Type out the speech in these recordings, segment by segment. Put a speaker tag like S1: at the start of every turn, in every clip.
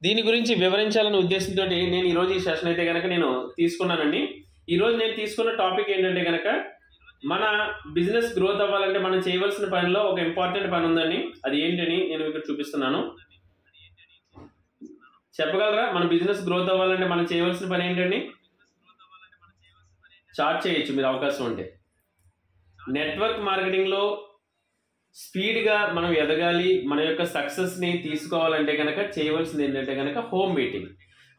S1: దీని గురించి వివరించాలనే ఉద్దేశంతో నేను ఈరోజు ఈ సెషన్ అయితే కనుక నేను తీసుకున్నానండి. ఈరోజు నేను తీసుకున్న టాపిక్ ఏంటంటే కనుక మన బిజినెస్ గ్రోత్ అవ్వాలంటే మనం చేయవలసిన పనిలో ఒక ఇంపార్టెంట్ పని ఉందండి. అది ఏంటని నేను ఇక్కడ చూపిస్తున్నాను. చెప్పగలరా? మన బిజినెస్ గ్రోత్ అవ్వాలంటే మనం చేయవలసిన పని ఏంటండి? చార్ట్ చేయొచ్చు మీరు అవకాశం ఉంటే. నెట్వర్క్ మార్కెటింగ్లో స్పీడ్గా మనం ఎదగాలి, మన యొక్క సక్సెస్ని తీసుకోవాలంటే కనుక చేయవలసింది ఏంటంటే కనుక హోమ్ మీటింగ్.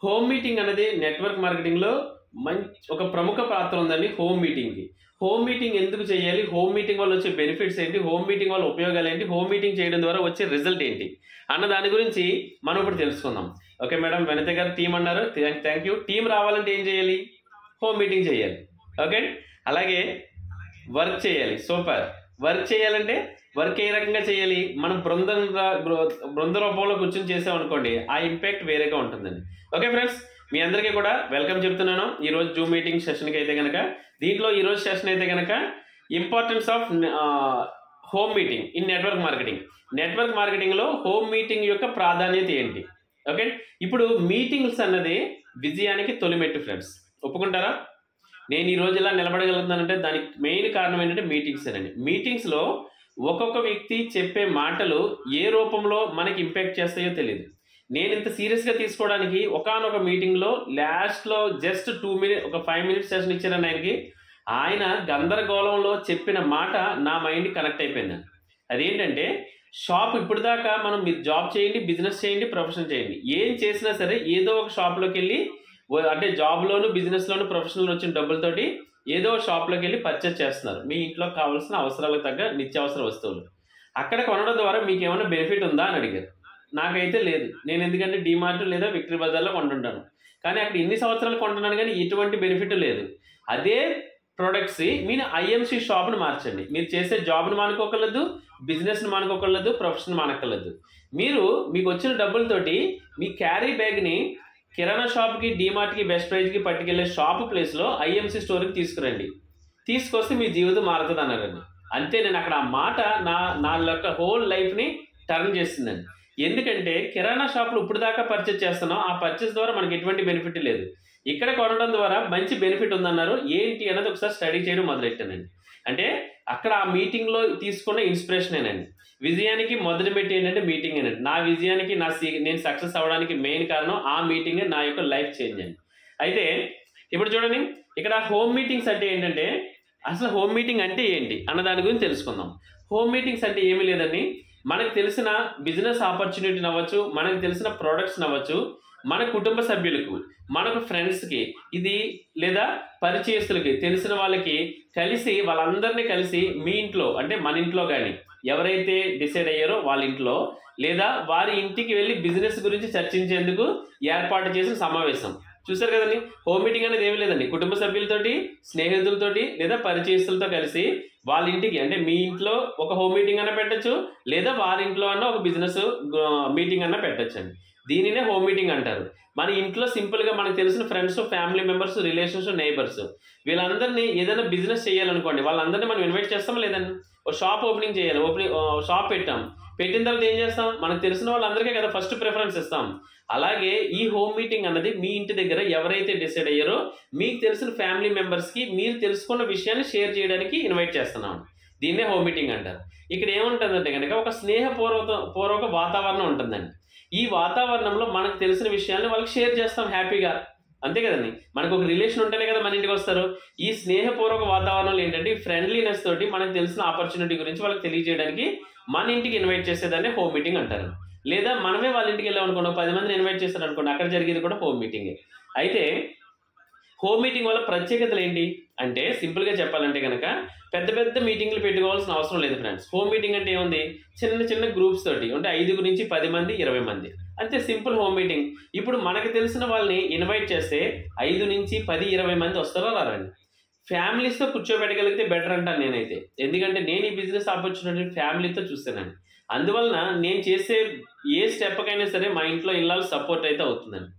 S1: హోమ్ మీటింగ్ అనేది నెట్వర్క్ మార్కెటింగ్లో ఒక ప్రముఖ పాత్ర ఉందండి. హోమ్ మీటింగ్కి హోమ్ మీటింగ్ ఎందుకు చేయాలి, హోమ్ మీటింగ్ వల్ల వచ్చే బెనిఫిట్స్ ఏంటి, హోమ్ మీటింగ్ వల్ల ఉపయోగాలు ఏంటి, హోమ్ మీటింగ్ చేయడం ద్వారా వచ్చే రిజల్ట్ ఏంటి అన్న దాని గురించి మనం ఇప్పుడు తెలుసుకుందాం. ఓకే మేడం, వనిత గారు టీం అన్నారు, థ్యాంక్ యూ. టీం రావాలంటే ఏం చేయాలి? హోమ్ మీటింగ్ చేయాలి. ఓకే, అలాగే వర్క్ చేయాలి. సూపర్. వర్క్ చేయాలంటే వర్క్ ఏ రకంగా చేయాలి? మనం బృంద రూపంలో కూర్చొని చేసామనుకోండి, ఆ ఇంపాక్ట్ వేరేగా ఉంటుందండి. ఓకే ఫ్రెండ్స్, మీ అందరికీ కూడా వెల్కమ్ చెప్తున్నాను ఈరోజు జూమ్ మీటింగ్ సెషన్కి అయితే కనుక. దీంట్లో ఈరోజు సెషన్ అయితే కనుక importance of home meeting in network marketing. Network మార్కెటింగ్లో హోమ్ మీటింగ్ యొక్క ప్రాధాన్యత ఏంటి? ఓకే, ఇప్పుడు మీటింగ్స్ అన్నది విజయానికి తొలిమెట్టు ఫ్రెండ్స్, ఒప్పుకుంటారా? నేను ఈరోజు ఇలా నిలబడగలుగుతానంటే దానికి మెయిన్ కారణం ఏంటంటే మీటింగ్స్ అండి. మీటింగ్స్లో ఒక్కొక్క వ్యక్తి చెప్పే మాటలు ఏ రూపంలో మనకి ఇంపాక్ట్ చేస్తాయో తెలియదు. నేను ఇంత సీరియస్గా తీసుకోవడానికి ఒకానొక మీటింగ్లో లాస్ట్లో జస్ట్ 2 minutes ఒక 5 minutes సెషన్ ఇచ్చారని ఆయనకి, ఆయన గందరగోళంలో చెప్పిన మాట నా మైండ్ కనెక్ట్ అయిపోయింది. అదేంటంటే షాప్ ఇప్పుడు దాకా మీరు జాబ్ చేయండి, బిజినెస్ చేయండి, ప్రొఫెషన్ చేయండి, ఏం చేసినా సరే ఏదో ఒక షాప్లోకి వెళ్ళి, అంటే జాబ్లోను బిజినెస్లోను ప్రొఫెషనల్ వచ్చిన డబ్బులతోటి ఏదో షాప్లోకి వెళ్ళి పర్చేస్ చేస్తున్నారు మీ ఇంట్లో కావాల్సిన అవసరాలకు తగ్గ నిత్యావసర వస్తువులు. అక్కడ కొనడం ద్వారా మీకు ఏమైనా బెనిఫిట్ ఉందా అని అడిగారు. నాకైతే లేదు. నేను ఎందుకంటే డిమార్ట్ లేదా విక్టరీ బజార్లో కొంటుంటాను, కానీ అక్కడ ఇన్ని సంవత్సరాలు కొంటున్నాను కానీ ఎటువంటి బెనిఫిట్ లేదు. అదే ప్రొడక్ట్స్ మీరు ఐఎంసీ షాప్ను మార్చండి. మీరు చేసే జాబ్ను మానుకోకర్లేదు, బిజినెస్ని మానుకోకర్లేదు, ప్రొఫెషన్ మానక్కర్లేదు. మీకు వచ్చిన డబ్బులతోటి మీ క్యారీ బ్యాగ్ని కిరాణా షాప్కి, డిమార్ట్కి, బెస్ట్ ప్రైజ్కి పట్టుకెళ్ళే షాప్ ప్లేస్లో ఐఎంసీ స్టోర్కి తీసుకురండి. తీసుకొస్తే మీ జీవితం మారుతుంది అన్నారండి. అంతే, నేను అక్కడ ఆ మాట నా యొక్క హోల్ లైఫ్ని టర్న్ చేస్తుందండి. ఎందుకంటే కిరాణా షాప్లో ఇప్పుడు దాకా పర్చేస్ చేస్తున్నాం, ఆ పర్చేస్ ద్వారా మనకి ఎటువంటి బెనిఫిట్ లేదు. ఇక్కడ కొనడం ద్వారా మంచి బెనిఫిట్ ఉందన్నారు. ఏంటి అన్నది ఒకసారి స్టడీ చేయడం మొదలెట్టానండి. అంటే అక్కడ ఆ మీటింగ్లో తీసుకున్న ఇన్స్పిరేషనేనండి. విజయానికి మొదటి మెట్టు ఏంటంటే మీటింగ్ అండి. నా విజయానికి నేను సక్సెస్ అవ్వడానికి మెయిన్ కారణం ఆ మీటింగ్, నా యొక్క లైఫ్ చేంజ్ అండి. అయితే ఇప్పుడు చూడండి, ఇక్కడ హోమ్ మీటింగ్స్ అంటే ఏంటంటే, అసలు హోమ్ మీటింగ్ అంటే ఏంటి అన్న దాని గురించి తెలుసుకుందాం. హోమ్ మీటింగ్స్ అంటే ఏమీ లేదండి, మనకు తెలిసిన బిజినెస్ ఆపర్చునిటీ అవ్వచ్చు, మనకు తెలిసిన ప్రోడక్ట్స్ అవ్వచ్చు, మన కుటుంబ సభ్యులకు, మనకు ఫ్రెండ్స్కి, ఇది లేదా పరిచయస్తులకి, తెలిసిన వాళ్ళకి కలిసి, వాళ్ళందరినీ కలిసి మీ ఇంట్లో అంటే మన ఇంట్లో కానీ ఎవరైతే డిసైడ్ అయ్యారో వాళ్ళ ఇంట్లో లేదా వారి ఇంటికి వెళ్ళి బిజినెస్ గురించి చర్చించేందుకు ఏర్పాటు చేసిన సమావేశం. చూసారు కదండి, హోమ్ మీటింగ్ అనేది ఏమీ లేదండి, కుటుంబ సభ్యులతోటి, స్నేహితులతోటి లేదా పరిచయస్తులతో కలిసి వాళ్ళ ఇంటికి, అంటే మీ ఇంట్లో ఒక హోమ్ మీటింగ్ అన్న పెట్టచ్చు, లేదా వారి ఇంట్లో అన్న ఒక బిజినెస్ మీటింగ్ అన్న పెట్టచ్చండి. దీనినే హోమ్ మీటింగ్ అంటారు. మన ఇంట్లో సింపుల్గా మనకు తెలిసిన friends, family members, relations, neighbours, వీళ్ళందరినీ ఏదైనా బిజినెస్ చేయాలనుకోండి, వాళ్ళందరినీ మనం ఇన్వైట్ చేస్తామా లేదండి? ఒక షాప్ ఓపెనింగ్ చేయాలి, షాప్ పెట్టిన తర్వాత ఏం చేస్తాం? మనకు తెలిసిన వాళ్ళందరికీ కదా ఫస్ట్ ప్రిఫరెన్స్ ఇస్తాం. అలాగే ఈ హోమ్ మీటింగ్ అన్నది మీ ఇంటి దగ్గర ఎవరైతే డిసైడ్ అయ్యారో మీకు తెలిసిన ఫ్యామిలీ మెంబర్స్కి మీరు తెలుసుకున్న విషయాన్ని షేర్ చేయడానికి ఇన్వైట్ చేస్తున్నాం. దీన్నే హోమ్ మీటింగ్ అంటారు. ఇక్కడ ఏముంటుందంటే కనుక ఒక స్నేహపూర్వక వాతావరణం ఉంటుందండి. ఈ వాతావరణంలో మనకు తెలిసిన విషయాన్ని వాళ్ళకి షేర్ చేస్తాం హ్యాపీగా, అంతే కదండి. మనకు ఒక రిలేషన్ ఉంటేనే కదా మన ఇంటికి వస్తారు. ఈ స్నేహపూర్వక వాతావరణంలో ఏంటంటే ఫ్రెండ్లీనెస్ తోటి మనకు తెలిసిన ఆపర్చునిటీ గురించి వాళ్ళకి తెలియజేయడానికి మన ఇంటికి ఇన్వైట్ చేసేదాన్ని హోమ్ మీటింగ్ అంటారు. లేదా మనమే వాళ్ళ ఇంటికి వెళ్ళామనుకోండి, 10 మందిని ఇన్వైట్ చేస్తారనుకోండి, అక్కడ జరిగేది కూడా హోమ్ మీటింగే. అయితే హోమ్ మీటింగ్ వల్ల ప్రత్యేకతలు ఏంటి అంటే, సింపుల్గా చెప్పాలంటే కనుక పెద్ద పెద్ద మీటింగ్లు పెట్టుకోవాల్సిన అవసరం లేదు ఫ్రెండ్స్. హోమ్ మీటింగ్ అంటే ఏముంది, చిన్న చిన్న గ్రూప్స్ తోటి, అంటే 5 నుంచి 10 మంది, 20 మంది, అంతే సింపుల్ హోమ్ మీటింగ్. ఇప్పుడు మనకు తెలిసిన వాళ్ళని ఇన్వైట్ చేస్తే 5 నుంచి 10, 20 మంది వస్తారో రారండి. ఫ్యామిలీస్తో కూర్చోబెట్టగలిగితే బెటర్ అంటాను నేనైతే. ఎందుకంటే నేను ఈ బిజినెస్ ఆపర్చునిటీ ఫ్యామిలీతో చూస్తానండి. అందువలన నేను చేసే ఏ స్టెప్కైనా సరే మా ఇంట్లో ఇళ్ళ సపోర్ట్ అయితే అవుతుందండి.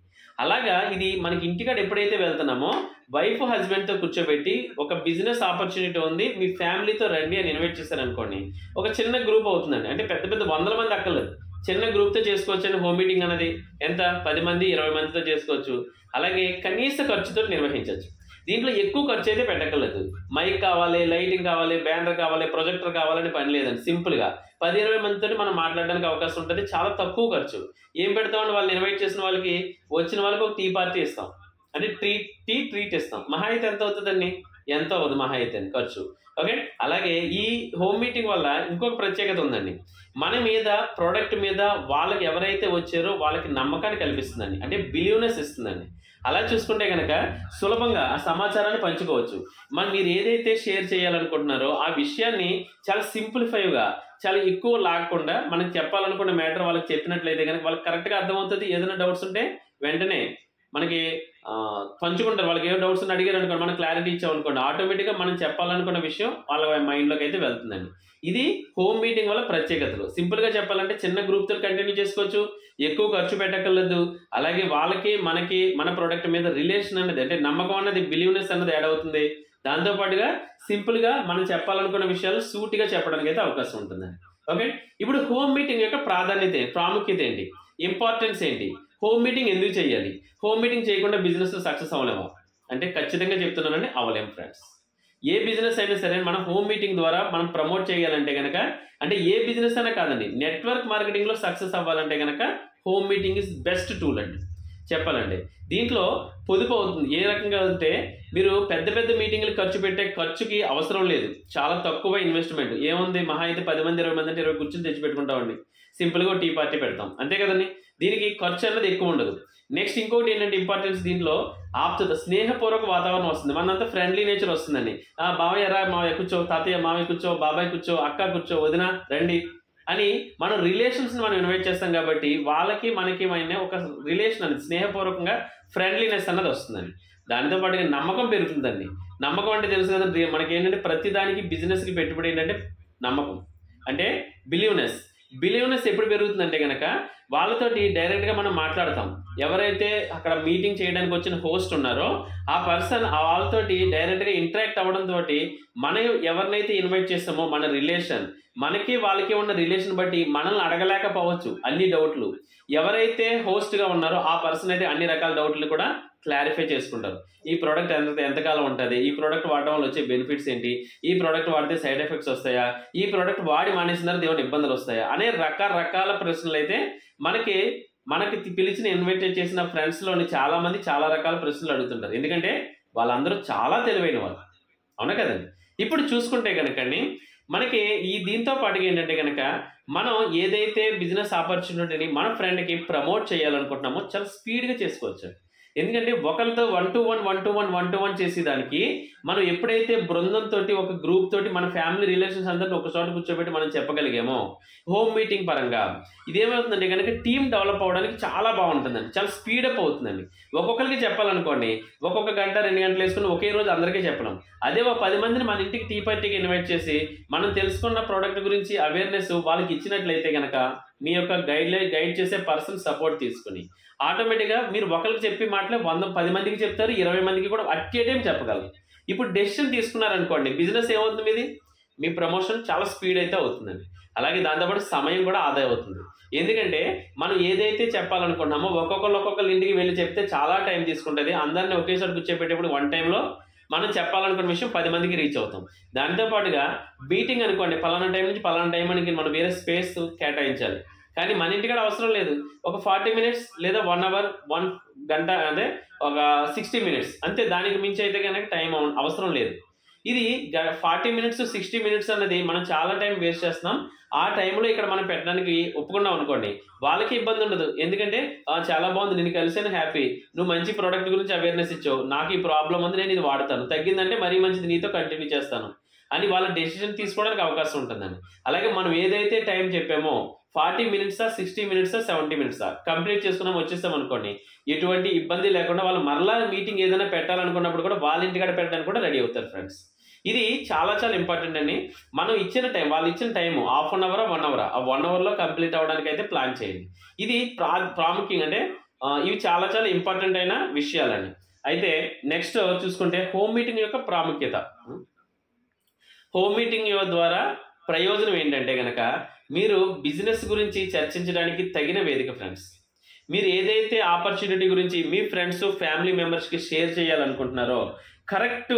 S1: అలాగా ఇది మనకి ఇంటికాడ ఎప్పుడైతే వెళ్తున్నామో వైఫ్ హస్బెండ్తో కూర్చోబెట్టి ఒక బిజినెస్ ఆపర్చునిటీ ఉంది, మీ ఫ్యామిలీతో రండి అని ఇన్వైట్ చేశారనుకోండి, ఒక చిన్న గ్రూప్ అవుతుందండి. అంటే పెద్ద పెద్ద 100 మంది అక్కర్లేదు, చిన్న గ్రూప్తో చేసుకోవచ్చు అండి. హోమ్ మీటింగ్ అనేది ఎంత 10 మంది 20 మందితో చేసుకోవచ్చు. అలాగే కనీస ఖర్చుతో నిర్వహించవచ్చు. దీంట్లో ఎక్కువ ఖర్చు అయితే పెట్టక్కర్లేదు. మైక్ కావాలి, లైటింగ్ కావాలి, బ్యానర్ కావాలి, ప్రొజెక్టర్ కావాలని పని లేదండి. సింపుల్గా 10-20 మందితో మనం మాట్లాడడానికి అవకాశం ఉంటుంది. చాలా తక్కువ ఖర్చు. ఏం పెడతామని వాళ్ళని ఇన్వైట్ చేసిన వాళ్ళకి, వచ్చిన వాళ్ళకి ఒక టీ పార్టీ ఇస్తాం, అంటే ట్రీట్ ఇస్తాం. మహా అయితే ఎంత అవుతుందండి? ఎంత అవ్వదు మహా అయితే ఖర్చు. ఓకే. అలాగే ఈ హోమ్ మీటింగ్ వల్ల ఇంకొక ప్రత్యేకత ఉందండి. మన మీద, ప్రోడక్ట్ మీద వాళ్ళకి ఎవరైతే వచ్చారో వాళ్ళకి నమ్మకాన్ని కల్పిస్తుందండి. అంటే బిలీవ్నెస్ ఇస్తుందండి. అలా చూసుకుంటే కనుక సులభంగా ఆ సమాచారాన్ని పంచుకోవచ్చు. మీరు ఏదైతే షేర్ చేయాలనుకుంటున్నారో ఆ విషయాన్ని చాలా సింప్లిఫైగా, చాలా ఎక్కువ లాగకుండా మనకి చెప్పాలనుకున్న మ్యాటర్ వాళ్ళకి చెప్పినట్లయితే కనుక వాళ్ళకి కరెక్ట్గా అర్థమవుతుంది. ఏదైనా డౌట్స్ ఉంటే వెంటనే మనకి పంచుకుంటారు. వాళ్ళకి ఏం డౌట్స్ ఉన్నా అడిగారు అనుకోండి, మనం క్లారిటీ ఇచ్చామనుకోండి, ఆటోమేటిక్గా మనం చెప్పాలనుకున్న విషయం వాళ్ళ మైండ్లోకి అయితే వెళ్తుందండి. ఇది హోమ్ మీటింగ్ వల్ల ప్రత్యేకతలు. సింపుల్గా చెప్పాలంటే చిన్న గ్రూప్తో కంటిన్యూ చేసుకోవచ్చు, ఎక్కువ ఖర్చు పెట్టక్కర్లేదు. అలాగే వాళ్ళకి, మనకి, మన ప్రోడక్ట్ మీద రిలేషన్ అనేది, అంటే నమ్మకం అన్నది, బిలీవ్నెస్ అన్నది యాడ్ అవుతుంది. దాంతోపాటుగా సింపుల్గా మనం చెప్పాలనుకున్న విషయాలు సూటిగా చెప్పడానికి అయితే అవకాశం ఉంటుందండి. ఓకే. ఇప్పుడు హోమ్ మీటింగ్ యొక్క ప్రాముఖ్యత ఏంటి, ఇంపార్టెన్స్ ఏంటి, హోమ్ మీటింగ్ ఎందుకు చేయాలి, హోమ్ మీటింగ్ చేయకుండా బిజినెస్ సక్సెస్ అవ్వలేమా అంటే ఖచ్చితంగా చెప్తున్నానండి, అవ్వలేం ఫ్రెండ్స్. ఏ బిజినెస్ అయినా సరే మనం హోమ్ మీటింగ్ ద్వారా మనం ప్రమోట్ చేయాలంటే కనుక, అంటే ఏ బిజినెస్ అయినా కాదండి, నెట్వర్క్ మార్కెటింగ్లో సక్సెస్ అవ్వాలంటే కనుక home meeting is best tool అండి చెప్పాలంటే. దీంట్లో పొదుపు అవుతుంది. ఏ రకంగా అంటే మీరు పెద్ద పెద్ద మీటింగ్లు ఖర్చు పెట్టే ఖర్చుకి అవసరం లేదు. చాలా తక్కువ ఇన్వెస్ట్మెంట్. ఏముంది, మహా అయితే 10 మంది 20 మంది అంటే 20 కుర్చీలు తెచ్చి పెట్టుకుంటామండి. సింపుల్గా టీ పార్టీ పెడతాం, అంతే కదండి. దీనికి ఖర్చు అనేది ఎక్కువ ఉండదు. నెక్స్ట్ ఇంకోటి ఏంటంటే ఇంపార్టెన్స్, దీంట్లో ఆప్తుత, స్నేహపూర్వక వాతావరణం వస్తుంది. మనంతా ఫ్రెండ్లీ నేచర్ వస్తుందండి. బావయ్య రా, మావయ్య కూర్చో, తాతయ్య మావయ్య కూర్చో, బాబాయ్ కూర్చో, అక్క కూర్చో, వదిన రండి అని మనం రిలేషన్స్ని మనం ఇన్వైట్ చేస్తాం కాబట్టి వాళ్ళకి మనకి ఒక రిలేషన్ అనేది, స్నేహపూర్వకంగా ఫ్రెండ్లీనెస్ అన్నది వస్తుందండి. దానితో పాటుగా నమ్మకం పెరుగుతుందండి. నమ్మకం అంటే తెలుసు కదా మనకి ఏంటంటే, ప్రతి దానికి బిజినెస్కి పెట్టుబడి ఏంటంటే నమ్మకం, అంటే బిలీవ్నెస్ ఎప్పుడు పెరుగుతుందంటే కనుక వాళ్ళతోటి డైరెక్ట్గా మనం మాట్లాడతాం. ఎవరైతే అక్కడ మీటింగ్ చేయడానికి వచ్చిన హోస్ట్ ఉన్నారో ఆ పర్సన్ వాళ్ళతోటి డైరెక్ట్గా ఇంటరాక్ట్ అవ్వడంతో మనం ఎవరినైతే ఇన్వైట్ చేస్తామో మన రిలేషన్, మనకి వాళ్ళకి ఉన్న రిలేషన్ బట్టి మనల్ని అడగలేకపోవచ్చు అన్ని డౌట్లు. ఎవరైతే హోస్ట్గా ఉన్నారో ఆ పర్సన్ అయితే అన్ని రకాల డౌట్లు కూడా క్లారిఫై చేసుకుంటారు. ఈ ప్రోడక్ట్ ఎంతకాలం ఉంటుంది, ఈ ప్రోడక్ట్ వాడడం వల్ల వచ్చే బెనిఫిట్స్ ఏంటి, ఈ ప్రోడక్ట్ వాడితే సైడ్ ఎఫెక్ట్స్ వస్తాయా, ఈ ప్రోడక్ట్ వాడి మానేసిన తర్వాత ఏమైనా ఇబ్బందులు వస్తాయా అనే రకరకాల ప్రశ్నలు అయితే మనకి పిలిచిన ఇన్వైట్ చేసిన ఫ్రెండ్స్లోని చాలా మంది చాలా రకాల ప్రశ్నలు అడుగుతుంటారు. ఎందుకంటే వాళ్ళందరూ చాలా తెలివైన వాళ్ళు, అవునా కదండి. ఇప్పుడు చూసుకుంటే కనుకండి మనకి దీంతో పాటుగా ఏంటంటే కనుక మనం ఏదైతే బిజినెస్ ఆపర్చునిటీని మన ఫ్రెండ్కి ప్రమోట్ చేయాలనుకుంటున్నామో చాలా స్పీడ్గా చేసుకోవచ్చు. ఎందుకంటే ఒకరితో 1-to-1 చేసేదానికి మనం ఎప్పుడైతే బృందంతో, ఒక గ్రూప్ తోటి, మన ఫ్యామిలీ రిలేషన్స్ అందరిని ఒక చోట కూర్చోబెట్టి మనం చెప్పగలిగామో హోమ్ మీటింగ్ పరంగా, ఇదేమవుతుందంటే కనుక టీం డెవలప్ అవ్వడానికి చాలా బాగుంటుందండి, చాలా స్పీడప్ అవుతుందండి. ఒక్కొక్కరికి చెప్పాలనుకోండి, ఒక్కొక్క గంట 2 గంటలు వేసుకుని ఒకే రోజు అందరికీ చెప్పడం. అదే 10 మందిని మన ఇంటికి టీ పార్టీకి ఇన్వైట్ చేసి మనం తెలుసుకున్న ప్రోడక్ట్ గురించి అవేర్నెస్ వాళ్ళకి ఇచ్చినట్లయితే కనుక మీ యొక్క గైడ్ చేసే పర్సన్ సపోర్ట్ తీసుకుని ఆటోమేటిక్గా మీరు ఒకరికి చెప్పి మాటలే 10 మందికి చెప్తారు, 20 మందికి కూడా అట్ ఏ టైం చెప్పగలరు. ఇప్పుడు డెసిషన్ తీసుకున్నారనుకోండి, బిజినెస్ ఏమవుతుంది, మీ ప్రమోషన్ చాలా స్పీడ్ అయితే అవుతుందండి. అలాగే దాంతోపాటు సమయం కూడా ఆదా అవుతుంది. ఎందుకంటే మనం ఏదైతే చెప్పాలనుకుంటున్నామో ఒక్కొక్కరు ఇంటికి వెళ్ళి చెప్తే చాలా టైం తీసుకుంటుంది. అందరినీ ఒకేసారి కూర్చోబెట్టేప్పుడు 1 టైంలో మనం చెప్పాలనుకున్న విషయం 10 మందికి రీచ్ అవుతాం. దాంతోపాటుగా మీటింగ్ అనుకోండి, పలానా టైం నుంచి పలానా టైం అని మనం వేరే స్పేస్ కేటాయించాలి. కానీ మన ఇంటికాడ అవసరం లేదు. ఒక 40 మినిట్స్ లేదా 1 అవర్, 1 గంట, అదే ఒక 60 మినిట్స్ అంతే. దానికి మించి అయితే కనుక టైం అవసరం లేదు. ఇది 40 మినిట్స్ 60 మినిట్స్ అన్నది మనం చాలా టైం వేస్ట్ చేస్తున్నాం. ఆ టైంలో ఇక్కడ మనం పెట్టడానికి ఒప్పుకున్నాం అనుకోండి, వాళ్ళకి ఇబ్బంది ఉండదు. ఎందుకంటే చాలా బాగుంది, నేను కలిసాను, హ్యాపీ, నువ్వు మంచి ప్రోడక్ట్ గురించి అవేర్నెస్ ఇచ్చావు, నాకు ఈ ప్రాబ్లం ఉంది, నేను ఇది వాడతాను, తగ్గిందంటే మరీ మంచిది, నీతో కంటిన్యూ చేస్తాను అని వాళ్ళ డెసిషన్ తీసుకోవడానికి అవకాశం ఉంటుందండి. అలాగే మనం ఏదైతే టైం చెప్పామో 40 మినిట్సా, 60 మినిట్సా, 70 మినిట్సా కంప్లీట్ చేసుకున్నాం వచ్చేస్తాం అనుకోండి, ఎటువంటి ఇబ్బంది లేకుండా వాళ్ళు మరలా మీటింగ్ ఏదైనా పెట్టాలనుకున్నప్పుడు కూడా వాళ్ళ ఇంటికాడ పెట్టడానికి కూడా రెడీ అవుతారు ఫ్రెండ్స్. ఇది చాలా చాలా ఇంపార్టెంట్ అండి. మనం ఇచ్చిన టైం, వాళ్ళు ఇచ్చిన టైం ½ అన్ అవర్, 1 అవర్, ఆ 1 అవర్లో కంప్లీట్ అవ్వడానికి అయితే ప్లాన్ చేయండి. ఇది ప్రాముఖ్యంగా అంటే ఇవి చాలా చాలా ఇంపార్టెంట్ అయిన విషయాలండి. అయితే నెక్స్ట్ చూసుకుంటే హోమ్ మీటింగ్ యొక్క ప్రాముఖ్యత. హోమ్ మీటింగ్ ద్వారా ప్రయోజనం ఏంటంటే కనుక మీరు బిజినెస్ గురించి చర్చించడానికి తగిన వేదిక ఫ్రెండ్స్. మీరు ఏదైతే ఆపర్చునిటీ గురించి మీ ఫ్రెండ్స్, ఫ్యామిలీ మెంబర్స్కి షేర్ చేయాలనుకుంటున్నారో కరెక్ట్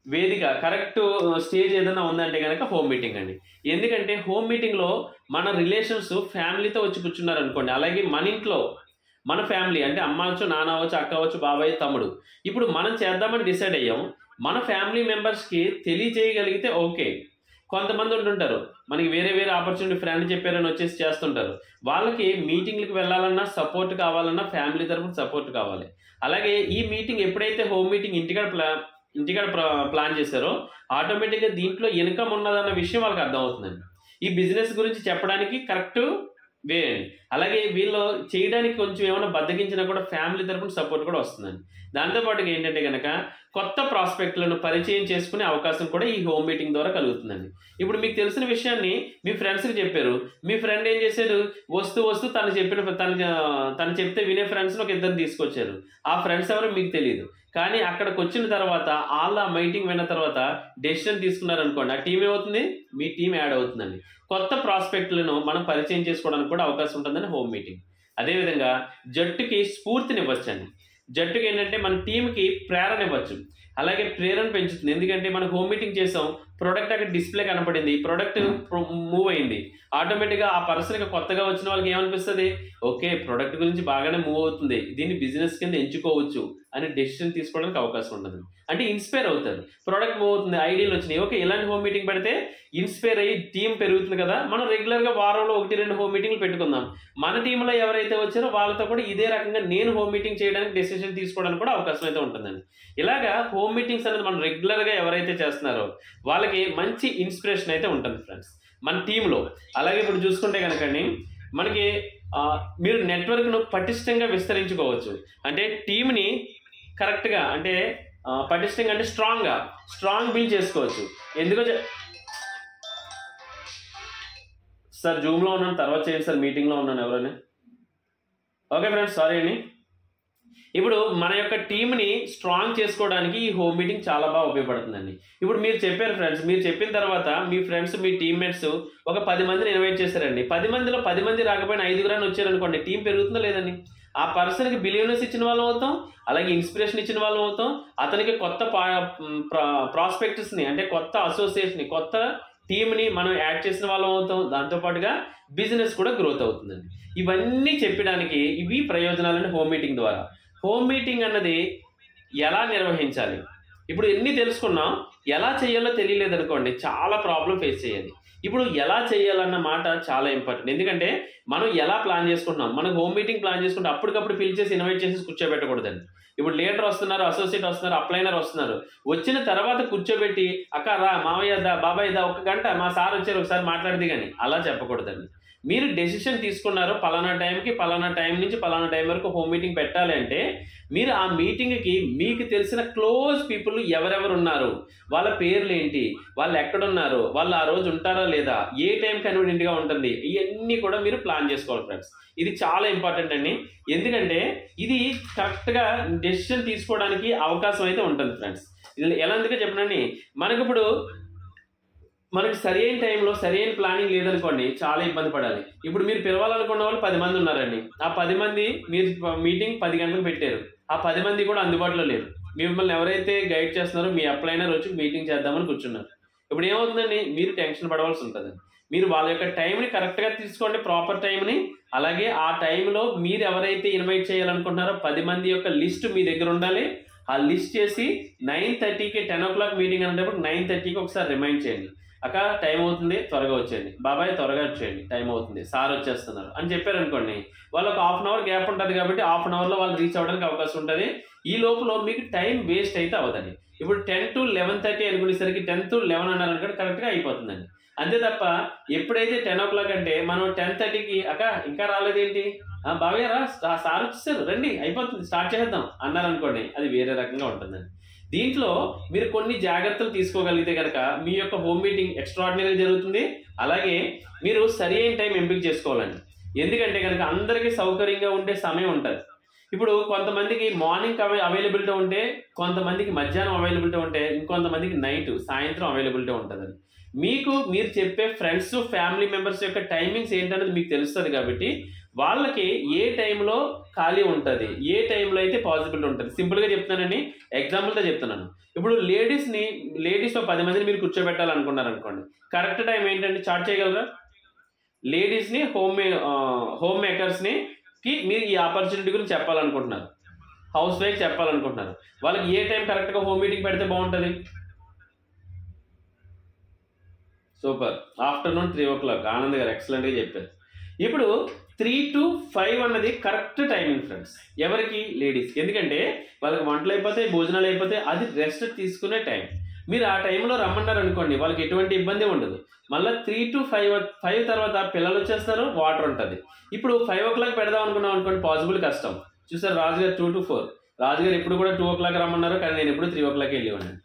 S1: వేదిక, కరెక్ట్ స్టేజ్ ఏదైనా ఉందంటే కనుక హోమ్ మీటింగ్ అండి. ఎందుకంటే హోమ్ మీటింగ్లో మన రిలేషన్స్ ఫ్యామిలీతో వచ్చి కూర్చున్నారు అనుకోండి, అలాగే మన ఇంట్లో మన ఫ్యామిలీ అంటే అమ్మ అవచ్చు, నాన్న అవచ్చు, అక్క అవచ్చు, బాబాయ్, తమ్ముడు, ఇప్పుడు మనం చేద్దామని డిసైడ్ అయ్యాం. మన ఫ్యామిలీ మెంబర్స్కి తెలియజేయగలిగితే ఓకే. కొంతమంది ఉంటుంటారు మనకి వేరే వేరే ఆపర్చునిటీ ఫ్రెండ్ చెప్పారని వచ్చేసి చేస్తుంటారు. వాళ్ళకి మీటింగ్లకు వెళ్ళాలన్నా సపోర్ట్ కావాలన్నా ఫ్యామిలీ తరఫున సపోర్ట్ కావాలి. అలాగే ఈ మీటింగ్ ఎప్పుడైతే హోమ్ మీటింగ్ ఇంటికాడ ప్లాన్ చేశారో ఆటోమేటిక్గా దీంట్లో ఇన్కమ్ ఉన్నదన్న విషయం వాళ్ళకి అర్థమవుతుందండి. ఈ బిజినెస్ గురించి చెప్పడానికి కరెక్ట్ వే అండి. అలాగే వీళ్ళు చేయడానికి కొంచెం ఏమైనా బద్దగించినా కూడా ఫ్యామిలీ తరఫున సపోర్ట్ కూడా వస్తుందండి. దాంతోపాటుగా ఏంటంటే కనుక కొత్త ప్రాస్పెక్ట్లను పరిచయం చేసుకునే అవకాశం కూడా ఈ హోమ్ మీటింగ్ ద్వారా కలుగుతుందండి. ఇప్పుడు మీకు తెలిసిన విషయాన్ని మీ ఫ్రెండ్స్కి చెప్పారు. మీ ఫ్రెండ్ ఏం చేశాడు, వస్తూ తను చెప్తే వినే ఫ్రెండ్స్ని ఒక ఇద్దరు తీసుకొచ్చారు. ఆ ఫ్రెండ్స్ ఎవరో మీకు తెలియదు. కానీ అక్కడికి వచ్చిన తర్వాత వాళ్ళ మీటింగ్ విన్న తర్వాత డెసిషన్ తీసుకున్నారనుకోండి, ఆ టీం ఏమవుతుంది, మీ టీం యాడ్ అవుతుందండి. కొత్త ప్రాస్పెక్ట్లను మనం పరిచయం చేసుకోవడానికి కూడా అవకాశం ఉంటుందని హోమ్ మీటింగ్. అదేవిధంగా జట్టుకి స్ఫూర్తినివ్వచ్చండి. జట్టుకి ఏంటంటే మన టీంకి ప్రేరణ ఇవ్వచ్చు. అలాగే ప్రేరణ పెంచుతుంది. ఎందుకంటే మనం హోమ్ మీటింగ్ చేసాం, ప్రోడక్ట్ అక్కడ డిస్ప్లే కనపడింది, ప్రోడక్ట్ మూవ్ అయింది. ఆటోమేటిక్గా ఆ పర్సన్కి కొత్తగా వచ్చిన వాళ్ళకి ఏమనిపిస్తుంది, ఓకే ప్రోడక్ట్ గురించి బాగానే మూవ్ అవుతుంది, దీన్ని బిజినెస్ కింద ఎంచుకోవచ్చు అని డెసిషన్ తీసుకోవడానికి అవకాశం ఉండదు. అంటే ఇన్స్పైర్ అవుతారు. ప్రోడక్ట్ మూవ్ అవుతుంది, ఐడియాలు వచ్చినాయి, ఓకే ఇలాంటి హోమ్ మీటింగ్ పెడితే ఇన్స్పైర్ అయ్యి టీం పెరుగుతుంది కదా, మనం రెగ్యులర్గా వారంలో 1-2 హోమ్ మీటింగ్లు పెట్టుకుందాం. మన టీంలో ఎవరైతే వచ్చారో వాళ్ళతో కూడా ఇదే రకంగా నేను హోమ్ మీటింగ్ చేయడానికి డెసిషన్ తీసుకోవడానికి కూడా అవకాశం అయితే ఉంటుందండి. ఇలాగా హోమ్ మీటింగ్స్ అనేది మనం రెగ్యులర్గా ఎవరైతే చేస్తున్నారో వాళ్ళకి మంచి ఇన్స్పిరేషన్ అయితే ఉంటుంది ఫ్రెండ్స్ మన టీంలో. అలాగే ఇప్పుడు చూసుకుంటే కనుకండి మనకి మీరు నెట్వర్క్ను పటిష్టంగా విస్తరించుకోవచ్చు. అంటే టీంని కరెక్ట్గా అంటే పటిష్టంగా అంటే స్ట్రాంగ్ బిల్డ్ చేసుకోవచ్చు. ఎందుకో సార్ జూమ్లో ఉన్నాను, తర్వాత చేయండి సార్, మీటింగ్లో ఉన్నాను ఎవరైనా. ఓకే ఫ్రెండ్స్, సారీ అండి. ఇప్పుడు మన యొక్క టీంని స్ట్రాంగ్ చేసుకోవడానికి ఈ హోమ్ మీటింగ్ చాలా బాగా ఉపయోగపడుతుందండి. ఇప్పుడు మీరు చెప్పారు ఫ్రెండ్స్, మీరు చెప్పిన తర్వాత మీ ఫ్రెండ్స్, మీ టీమ్మేట్స్ ఒక 10 మందిని ఇన్వైట్ చేశారండి. 10 మందిలో 10 మంది రాకపోయినా 5 వచ్చారనుకోండి, టీం పెరుగుతుందా లేదండి? ఆ పర్సన్కి బిలీవ్నెస్ ఇచ్చిన వాళ్ళం అవుతాం, అలాగే ఇన్స్పిరేషన్ ఇచ్చిన వాళ్ళం అవుతాం, అతనికి కొత్త ప్రాస్పెక్ట్స్ని అంటే కొత్త అసోసియేషన్ని, కొత్త టీంని మనం యాడ్ చేసిన వాళ్ళం అవుతాం. దాంతోపాటుగా బిజినెస్ కూడా గ్రోత్ అవుతుందండి. ఇవన్నీ చెప్పడానికి ఇవి ప్రయోజనాలండి హోమ్ మీటింగ్ ద్వారా. హోమ్ మీటింగ్ అన్నది ఎలా నిర్వహించాలి, ఇప్పుడు ఎన్ని తెలుసుకున్నాం, ఎలా చేయాలో తెలియలేదనుకోండి చాలా ప్రాబ్లం ఫేస్ చేయాలి. ఇప్పుడు ఎలా చేయాలన్న మాట చాలా ఇంపార్టెంట్. ఎందుకంటే మనం ఎలా ప్లాన్ చేసుకుంటున్నాం, మనం హోమ్ మీటింగ్ ప్లాన్ చేసుకుంటే అప్పటికప్పుడు పిలిచేసి ఇన్వైట్ చేసి కూర్చోబెట్టకూడదండి. ఇప్పుడు లీడర్ వస్తున్నారు, అసోసియేట్ వస్తున్నారు, అప్లైనర్ వస్తున్నారు, వచ్చిన తర్వాత కూర్చోబెట్టి అక్క రా, మావయ్య దా, బాబాయ్ దా, 1 గంట మా సార్ వచ్చారు ఒకసారి మాట్లాడితే కానీ అలా చెప్పకూడదండి. మీరు డెసిషన్ తీసుకున్నారు పలానా టైంకి పలానా టైం నుంచి పలానా టైం వరకు హోమ్ మీటింగ్ పెట్టాలి అంటే మీరు ఆ మీటింగ్కి మీకు తెలిసిన క్లోజ్ పీపుల్ ఎవరెవరు ఉన్నారు, వాళ్ళ పేర్లు ఏంటి, వాళ్ళు ఎక్కడున్నారు, వాళ్ళు ఆ రోజు ఉంటారా లేదా, ఏ టైం కన్వీనియంట్గా ఉంటుంది, ఇవన్నీ కూడా మీరు ప్లాన్ చేసుకోవాలి ఫ్రెండ్స్. ఇది చాలా ఇంపార్టెంట్ అండి. ఎందుకంటే ఇది కరెక్ట్గా డెసిషన్ తీసుకోవడానికి అవకాశం అయితే ఉంటుంది ఫ్రెండ్స్. ఎలా అందుకే చెప్పనండి, మనకి సరైన టైంలో సరైన ప్లానింగ్ లేదనుకోండి చాలా ఇబ్బంది పడాలి. ఇప్పుడు మీరు పిలవాలనుకున్న వాళ్ళు 10 మంది ఉన్నారండి. ఆ 10 మంది మీరు మీటింగ్ 10 గంటలకు పెట్టారు, ఆ 10 మంది కూడా అందుబాటులో లేరు. మిమ్మల్ని ఎవరైతే గైడ్ చేస్తున్నారో మీ అప్లైనర్ వచ్చి మీటింగ్ చేద్దామని కూర్చున్నారు. ఇప్పుడు ఏమవుతుందండి, మీరు టెన్షన్ పడవలసి ఉంటుంది. మీరు వాళ్ళ యొక్క టైంని కరెక్ట్గా తీసుకోండి, ప్రాపర్ టైంని. అలాగే ఆ టైంలో మీరు ఎవరైతే ఇన్వైట్ చేయాలనుకుంటున్నారో 10 మంది యొక్క లిస్ట్ మీ దగ్గర ఉండాలి. ఆ లిస్ట్ చేసి 9:30కి 10 o'clock మీటింగ్ అనేటప్పుడు 9:30కి ఒకసారి రిమైండ్ చేయండి. అక్క టైం అవుతుంది త్వరగా వచ్చేయండి, బాబాయ్ త్వరగా వచ్చేయండి, టైం అవుతుంది, సార్ వచ్చేస్తున్నారు అని చెప్పారనుకోండి, వాళ్ళకి 1/2 hour గ్యాప్ ఉంటుంది కాబట్టి 1/2 hourలో వాళ్ళు రీచ్ అవ్వడానికి అవకాశం ఉంటుంది. ఈ లోపల మీకు టైం వేస్ట్ అయితే అవ్వదండి. ఇప్పుడు 10 to 11:30 అనుకునేసరికి 10 to 11 అన్నారనుకోండి కరెక్ట్గా అయిపోతుందండి. అంతే తప్ప ఎప్పుడైతే 10 o'clock అంటే మనం 10:30కి అక్క ఇంకా రాలేదేంటి, బాబాయ్ రా, సార్ వచ్చేసారు రండి అయిపోతుంది స్టార్ట్ చేద్దాం అన్నారనుకోండి, అది వేరే రకంగా ఉంటుందండి. దీంట్లో మీరు కొన్ని జాగ్రత్తలు తీసుకోగలిగితే కనుక మీ యొక్క హోమ్ మీటింగ్ ఎక్స్ట్రాడినరీగా జరుగుతుంది. అలాగే మీరు సరైన టైం ఎంపిక చేసుకోవాలండి. ఎందుకంటే కనుక అందరికీ సౌకర్యంగా ఉండే సమయం ఉంటుంది. ఇప్పుడు కొంతమందికి మార్నింగ్ అవైలబిలిటీ ఉంటే, కొంతమందికి మధ్యాహ్నం అవైలబిలిటీ ఉంటే, ఇంకొంతమందికి నైట్ సాయంత్రం అవైలబిలిటీ ఉంటుందండి. మీరు చెప్పే ఫ్రెండ్స్ ఫ్యామిలీ మెంబర్స్ యొక్క టైమింగ్స్ ఏంటనేది మీకు తెలుస్తుంది కాబట్టి వాళ్ళకి ఏ టైంలో ఖాళీ ఉంటుంది, ఏ టైంలో అయితే పాసిబిలిటీ ఉంటుంది. సింపుల్గా చెప్తానని ఎగ్జాంపుల్తో చెప్తున్నాను. ఇప్పుడు లేడీస్లో 10 మందిని మీరు కూర్చోబెట్టాలనుకున్నారు అనుకోండి, కరెక్ట్ టైం ఏంటంటే చార్ట్ చేయగలరా? లేడీస్ని హోమ్ మేకర్స్ని మీరు ఈ ఆపర్చునిటీ గురించి చెప్పాలనుకుంటున్నారు, హౌస్ వైఫ్ చెప్పాలనుకుంటున్నారు, వాళ్ళకి ఏ టైం కరెక్ట్గా హోమ్ మీటింగ్ పెడితే బాగుంటుంది? Super, afternoon 3 o'clock. ఆనంద్ గారు ఎక్సలెంట్గా చెప్పారు. ఇప్పుడు 3 to 5 అన్నది కరెక్ట్ టైమింగ్ ఫ్రెండ్స్. ఎవరికి? లేడీస్కి. ఎందుకంటే వాళ్ళకి వంటలు అయిపోతాయి, భోజనాలు అయిపోతాయి, అది రెస్ట్ తీసుకునే టైం. మీరు ఆ టైంలో రమ్మన్నారు అనుకోండి, వాళ్ళకి ఎటువంటి ఇబ్బంది ఉండదు. మళ్ళీ 3 to 5 తర్వాత పిల్లలు వచ్చేస్తారు, వాటర్ ఉంటుంది. ఇప్పుడు 5 o'clock పెడదాం అనుకున్నాం అనుకోండి, పాసిబుల్ కష్టం. చూసారు రాజుగారు 2 to 4, రాజుగారు ఇప్పుడు కూడా 2 o'clock రమ్మన్నారు, కానీ నేను ఎప్పుడు 3 o'clock వెళ్ళి ఉన్నాను.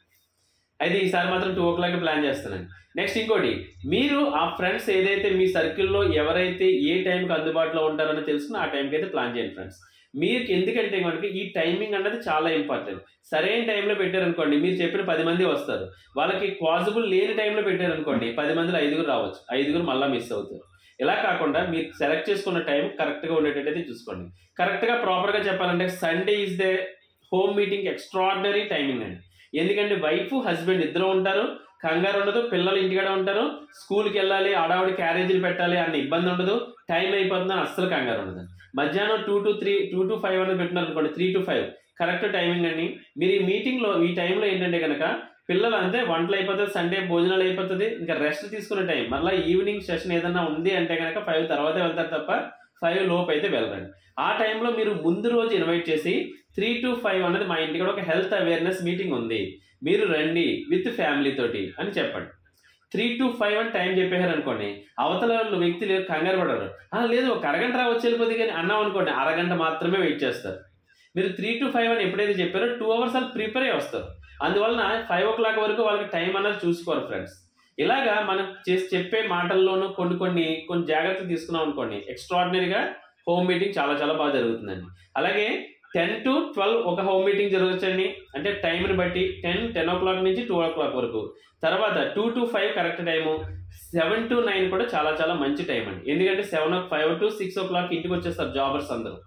S1: అయితే ఈసారి మాత్రం 2 o'clock ప్లాన్ చేస్తున్నాను. నెక్స్ట్ ఇంకోటి, మీరు ఆ ఫ్రెండ్స్ ఏదైతే మీ సర్కిల్లో ఎవరైతే ఏ టైంకి అందుబాటులో ఉంటారని తెలుసుకుని ఆ టైంకి అయితే ప్లాన్ చేయండి ఫ్రెండ్స్. మీకు ఎందుకంటే మనకి ఈ టైమింగ్ అన్నది చాలా ఇంపార్టెంట్. సరైన టైంలో పెట్టారనుకోండి, మీరు చెప్పిన 10 మంది వస్తారు. వాళ్ళకి పాసిబుల్ లేని టైంలో పెట్టారనుకోండి, 10 మందిలో 5 రావచ్చు, 5 మళ్ళీ మిస్ అవుతారు. ఇలా కాకుండా మీరు సెలెక్ట్ చేసుకున్న టైం కరెక్ట్గా ఉండేటట్టయితే చూసుకోండి. కరెక్ట్గా ప్రాపర్గా చెప్పాలంటే Sunday is the home meeting extraordinary timing అండి. ఎందుకంటే వైఫ్ హస్బెండ్ ఇద్దరు ఉంటారు, కంగారు ఉండదు, పిల్లలు ఇంటికాడ ఉంటారు, స్కూల్కి వెళ్ళాలి, ఆడవాడి క్యారేజీలు పెట్టాలి అన్న ఇబ్బంది ఉండదు, టైం అయిపోతుందని అస్సలు కంగారు ఉండదు. మధ్యాహ్నం 2 to 5 అనేది పెట్టినారు అనుకోండి, 3 to 5 కరెక్ట్ టైమింగ్ అండి. మీరు ఈ మీటింగ్లో ఈ టైంలో ఏంటంటే కనుక పిల్లలు అంతే వంటలు అయిపోతుంది, సండే భోజనాలు అయిపోతుంది, ఇంకా రెస్ట్ తీసుకునే టైం. మళ్ళీ ఈవినింగ్ సెషన్ ఏదన్నా ఉంది అంటే కనుక 5 తర్వాతే వెళ్తారు తప్ప 5 లోపు అయితే వెళ్ళరండి. ఆ టైంలో మీరు ముందు రోజు ఇన్వైట్ చేసి 3 to 5 అనేది మా ఇంటికి ఒక హెల్త్ అవేర్నెస్ మీటింగ్ ఉంది, మీరు రండి విత్ ఫ్యామిలీ తోటి అని చెప్పండి. 3 to 5 అని టైం చెప్పేశారు అనుకోండి, అవతల వ్యక్తులు కంగారు పడరు. లేదు ఒక అరగంట వచ్చి వెళ్ళిపోతుంది కానీ అన్నాం అనుకోండి, అరగంట మాత్రమే వెయిట్ చేస్తారు. మీరు 3 to 5 అని ఎప్పుడైతే చెప్పారో 2 hours వాళ్ళు ప్రిపేర్ అయ్యి వస్తారు. అందువలన 5 o'clock వరకు వాళ్ళకి టైం అన్నది చూసుకోరు ఫ్రెండ్స్. ఇలాగా మనం చెప్పే మాటల్లోనూ కొన్ని జాగ్రత్తలు తీసుకున్నాం అనుకోండి, ఎక్స్ట్రాడినరీగా హోమ్ మీటింగ్ చాలా చాలా బాగా జరుగుతుందండి. అలాగే 10 to 12 ఒక హోమ్ మీటింగ్ జరగచ్చండి. అంటే టైంని బట్టి 10 o'clock నుంచి 2 o'clock వరకు. తర్వాత 2 to 5 కరెక్ట్ టైము. 7 to 9 కూడా చాలా చాలా మంచి టైం అండి. ఎందుకంటే 5 to 6 o'clock ఇంటికి వచ్చేస్తారు జాబర్స్ అందరూ.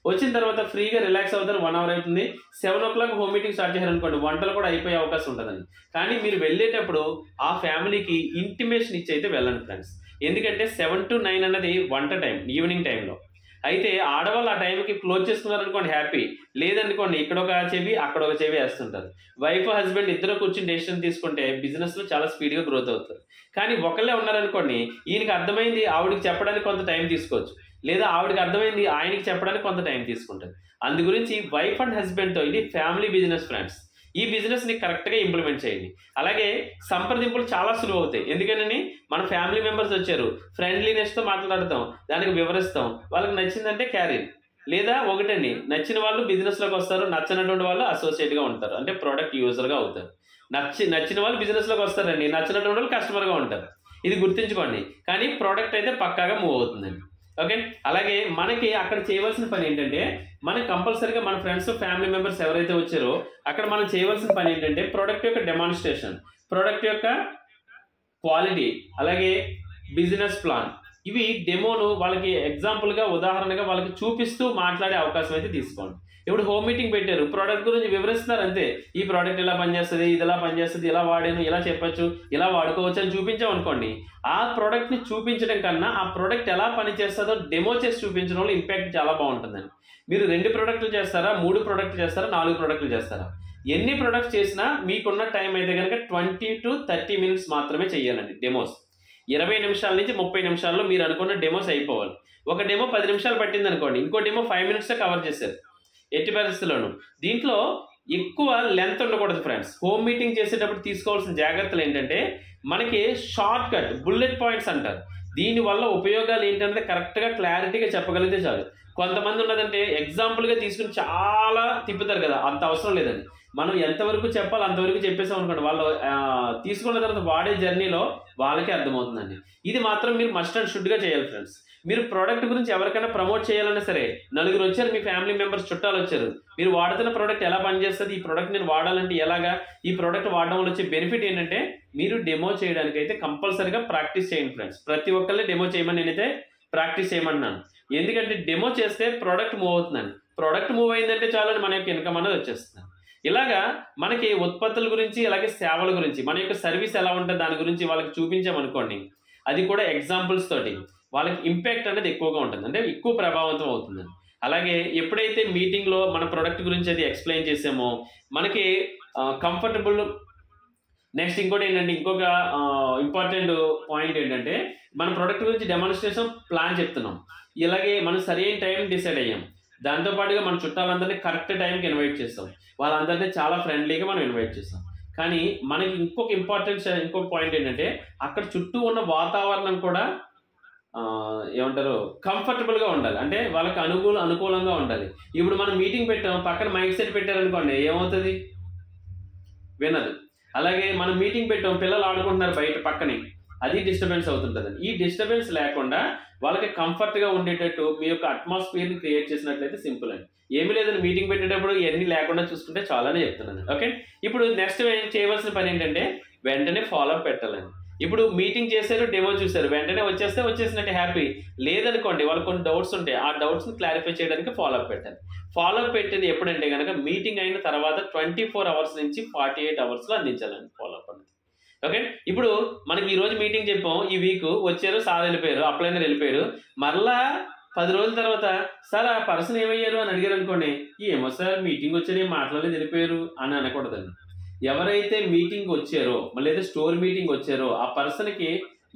S1: వచ్చిన తర్వాత ఫ్రీగా రిలాక్స్ అవుతారు, 1 hour అవుతుంది. 7 o'clock హోమ్ మీటింగ్ స్టార్ట్ చేశారనుకోండి, వంటలు కూడా అయిపోయే అవకాశం ఉంటుందండి. కానీ మీరు వెళ్ళేటప్పుడు ఆ ఫ్యామిలీకి ఇంటిమేషన్ ఇచ్చి అయితే వెళ్ళండి ఫ్రెండ్స్. ఎందుకంటే 7 to 9 అన్నది వంట టైం, ఈవినింగ్ టైంలో. అయితే ఆడవాళ్ళు ఆ టైంకి క్లోజ్ చేసుకున్నారనుకోండి హ్యాపీ, లేదనుకోండి ఇక్కడ ఒక చెవి అక్కడ ఒక చెవి వేస్తుంటారు. వైఫ్ హస్బెండ్ ఇద్దరు కూర్చొని డెసిషన్ తీసుకుంటే బిజినెస్లో చాలా స్పీడ్గా గ్రోత్ అవుతారు. కానీ ఒకళ్ళే ఉన్నారనుకోండి, ఈయనకి అర్థమైంది ఆవిడకి చెప్పడానికి కొంత టైం తీసుకోవచ్చు, లేదా ఆవిడకి అర్థమైంది ఆయనకి చెప్పడానికి కొంత టైం తీసుకుంటుంది. అందు గురించి వైఫ్ అండ్ హస్బెండ్తో ఇది ఫ్యామిలీ బిజినెస్ ఫ్రెండ్స్. ఈ బిజినెస్ని కరెక్ట్గా ఇంప్లిమెంట్ చేయండి. అలాగే సంప్రదింపులు చాలా సులువు అవుతాయి. ఎందుకని మన ఫ్యామిలీ మెంబర్స్ వచ్చారు, ఫ్రెండ్లీనెస్తో మాట్లాడతాం, దానికి వివరిస్తాం, వాళ్ళకి నచ్చిందంటే క్యారీర్, లేదా ఒకటండి నచ్చిన వాళ్ళు బిజినెస్లోకి వస్తారు, నచ్చినటువంటి వాళ్ళు అసోసియేట్గా ఉంటారు, అంటే ప్రోడక్ట్ యూజర్గా అవుతారు. నచ్చిన వాళ్ళు బిజినెస్లోకి వస్తారండి, నచ్చినటువంటి వాళ్ళు కస్టమర్గా ఉంటారు. ఇది గుర్తుంచుకోండి. కానీ ప్రోడక్ట్ అయితే పక్కాగా మూవ్ అవుతుందండి. ఓకే. అలాగే మనకి అక్కడ చేయవలసిన పని ఏంటంటే, మనకి కంపల్సరీగా మన ఫ్రెండ్స్ ఫ్యామిలీ మెంబర్స్ ఎవరైతే వచ్చారో అక్కడ మనం చేయవలసిన పని ఏంటంటే ప్రోడక్ట్ యొక్క డెమాన్స్ట్రేషన్, ప్రోడక్ట్ యొక్క క్వాలిటీ, అలాగే బిజినెస్ ప్లాన్, ఇవి డెమోను వాళ్ళకి ఎగ్జాంపుల్గా ఉదాహరణగా వాళ్ళకి చూపిస్తూ మాట్లాడే అవకాశం అయితే తీసుకోండి. ఇప్పుడు హోమ్ మీటింగ్ పెట్టారు, ప్రోడక్ట్ గురించి వివరిస్తున్నారు అంతే. ఈ ప్రోడక్ట్ ఇలా పనిచేస్తుంది, ఇది ఇలా పనిచేస్తుంది, ఇలా వాడాను, ఇలా చెప్పచ్చు, ఇలా వాడుకోవచ్చు అని చూపించాం అనుకోండి. ఆ ప్రోడక్ట్ని చూపించడం కన్నా ఆ ప్రోడక్ట్ ఎలా పనిచేస్తుందో డెమో చేసి చూపించడం వల్ల ఇంపాక్ట్ చాలా బాగుంటుందండి. మీరు 2 ప్రోడక్ట్లు చేస్తారా, 3 ప్రోడక్ట్లు చేస్తారా, 4 ప్రోడక్ట్లు చేస్తారా, ఎన్ని ప్రొడక్ట్స్ చేసినా మీకున్న టైం అయితే కనుక 20 to 30 minutes మాత్రమే చేయాలండి డెమోస్. 20 నిమిషాల నుంచి 30 నిమిషాల్లో మీరు అనుకున్న డెమోస్ అయిపోవాలి. ఒక డెమో 10 నిమిషాలు పట్టింది అనుకోండి, ఇంకో డెమో 5 minutes కవర్ చేశారు ఎట్టి పరిస్థితుల్లోనూ. దీంట్లో ఎక్కువ లెంత్ ఉండకూడదు ఫ్రెండ్స్. హోమ్ మీటింగ్ చేసేటప్పుడు తీసుకోవాల్సిన జాగ్రత్తలు ఏంటంటే, మనకి షార్ట్ కట్ బుల్లెట్ పాయింట్స్ అంటారు. దీనివల్ల ఉపయోగాలు ఏంటంటే కరెక్ట్గా క్లారిటీగా చెప్పగలిగితే చాలు. కొంతమంది ఉన్నదంటే ఎగ్జాంపుల్గా తీసుకుని చాలా తిప్పుతారు కదా, అంత అవసరం లేదండి. మనం ఎంతవరకు చెప్పాలి అంతవరకు చెప్పేసాం అనుకోండి, వాళ్ళు తీసుకున్న తర్వాత వాడే జర్నీలో వాళ్ళకే అర్థమవుతుందండి. ఇది మాత్రం మీరు మస్ట్ అండ్ షుడ్గా చేయాలి ఫ్రెండ్స్. మీరు ప్రోడక్ట్ గురించి ఎవరికైనా ప్రమోట్ చేయాలన్నా సరే, నలుగురు వచ్చారు, మీ ఫ్యామిలీ మెంబర్స్ చుట్టాలు వచ్చారు, మీరు వాడుతున్న ప్రోడక్ట్ ఎలా పనిచేస్తుంది, ఈ ప్రోడక్ట్ నేను వాడాలంటే ఎలాగా, ఈ ప్రోడక్ట్ వాడడం వల్ల వచ్చే బెనిఫిట్ ఏంటంటే, మీరు డెమో చేయడానికి అయితే కంపల్సరీగా ప్రాక్టీస్ చేయండి ఫ్రెండ్స్. ప్రతి ఒక్కరిని డెమో చేయమని నేనైతే ప్రాక్టీస్ చేయమన్నాను. ఎందుకంటే డెమో చేస్తే ప్రోడక్ట్ మూవ్ అవుతుందండి. ప్రోడక్ట్ మూవ్ అయిందంటే చాలని మన యొక్క ఇన్కమ్ అనేది వచ్చేస్తుంది. ఇలాగా మనకి ఉత్పత్తుల గురించి, అలాగే సేవల గురించి, మన యొక్క సర్వీస్ ఎలా ఉంటుంది దాని గురించి వాళ్ళకి చూపించామనుకోండి, అది కూడా ఎగ్జాంపుల్స్ తోటి వాళ్ళకి ఇంపాక్ట్ అనేది ఎక్కువగా ఉంటుంది, అంటే ఎక్కువ ప్రభావితం అవుతుందండి. అలాగే ఎప్పుడైతే మీటింగ్లో మన ప్రోడక్ట్ గురించి అది ఎక్స్ప్లెయిన్ చేసామో మనకి కంఫర్టబుల్. నెక్స్ట్ ఇంకోటి ఏంటంటే, ఇంకొక ఇంపార్టెంట్ పాయింట్ ఏంటంటే, మన ప్రోడక్ట్ గురించి డెమాన్స్ట్రేషన్ ప్లాన్ చెప్తున్నాం, ఇలాగే మనం సరైన టైం డిసైడ్ అయ్యాం, దాంతోపాటుగా మన చుట్టాలందరినీ కరెక్ట్ టైంకి ఇన్వైట్ చేస్తాం, వాళ్ళందరినీ చాలా ఫ్రెండ్లీగా మనం ఇన్వైట్ చేస్తాం. కానీ మనకి ఇంకొక పాయింట్ ఏంటంటే, అక్కడ చుట్టూ ఉన్న వాతావరణం కూడా ఏమంటారు కంఫర్టబుల్గా ఉండాలి, అంటే వాళ్ళకి అనుకూలంగా ఉండాలి. ఇప్పుడు మనం మీటింగ్ పెట్టాం, పక్కన మైక్ సెట్ పెట్టారనుకోండి, ఏమవుతుంది, వినదు. అలాగే మనం మీటింగ్ పెట్టాం, పిల్లలు ఆడుకుంటున్నారు బయట పక్కనే, అది డిస్టర్బెన్స్ అవుతుంటుందండి. ఈ డిస్టర్బెన్స్ లేకుండా వాళ్ళకి కంఫర్ట్గా ఉండేటట్టు మీ యొక్క అట్మాస్ఫియర్ని క్రియేట్ చేసినట్లయితే సింపుల్ అండి. ఏమీ లేదని మీటింగ్ పెట్టేటప్పుడు ఇవన్నీ లేకుండా చూసుకుంటే చాలానే చెప్తున్నాను. ఓకే, ఇప్పుడు నెక్స్ట్ చేయవలసిన పని ఏంటంటే, వెంటనే ఫాలోఅప్ పెట్టాలండి. ఇప్పుడు మీటింగ్ చేశారు, డెమో చూశారు, వెంటనే వచ్చేసినట్టు హ్యాపీ. లేదనుకోండి, వాళ్ళకి కొన్ని డౌట్స్ ఉంటాయి, ఆ డౌట్స్ని క్లారిఫై చేయడానికి ఫాలోఅప్ పెట్టాలి. ఫాలోఅప్ పెట్టేది ఎప్పుడంటే కనుక మీటింగ్ అయిన తర్వాత 24 అవర్స్ నుంచి 48 అవర్స్లో అందించాలండి ఫాలోఅప్ అనేది. ఓకే, ఇప్పుడు మనకి ఈరోజు మీటింగ్ చెప్పాం, ఈ వీక్ వచ్చారు, సార్ వెళ్ళిపోయారు, అప్లైనర్ వెళ్ళిపోయారు, మరలా 10 రోజుల తర్వాత సార్ ఆ పర్సన్ ఏమయ్యారు అని అడిగారు అనుకోండి, ఏమో సార్ మీటింగ్ వచ్చారు, ఏం మాట్లాడలేదు, వెళ్ళిపోయారు అని అనకూడదండి. ఎవరైతే మీటింగ్ వచ్చారో లేదా స్టోర్ మీటింగ్ వచ్చారో ఆ పర్సన్కి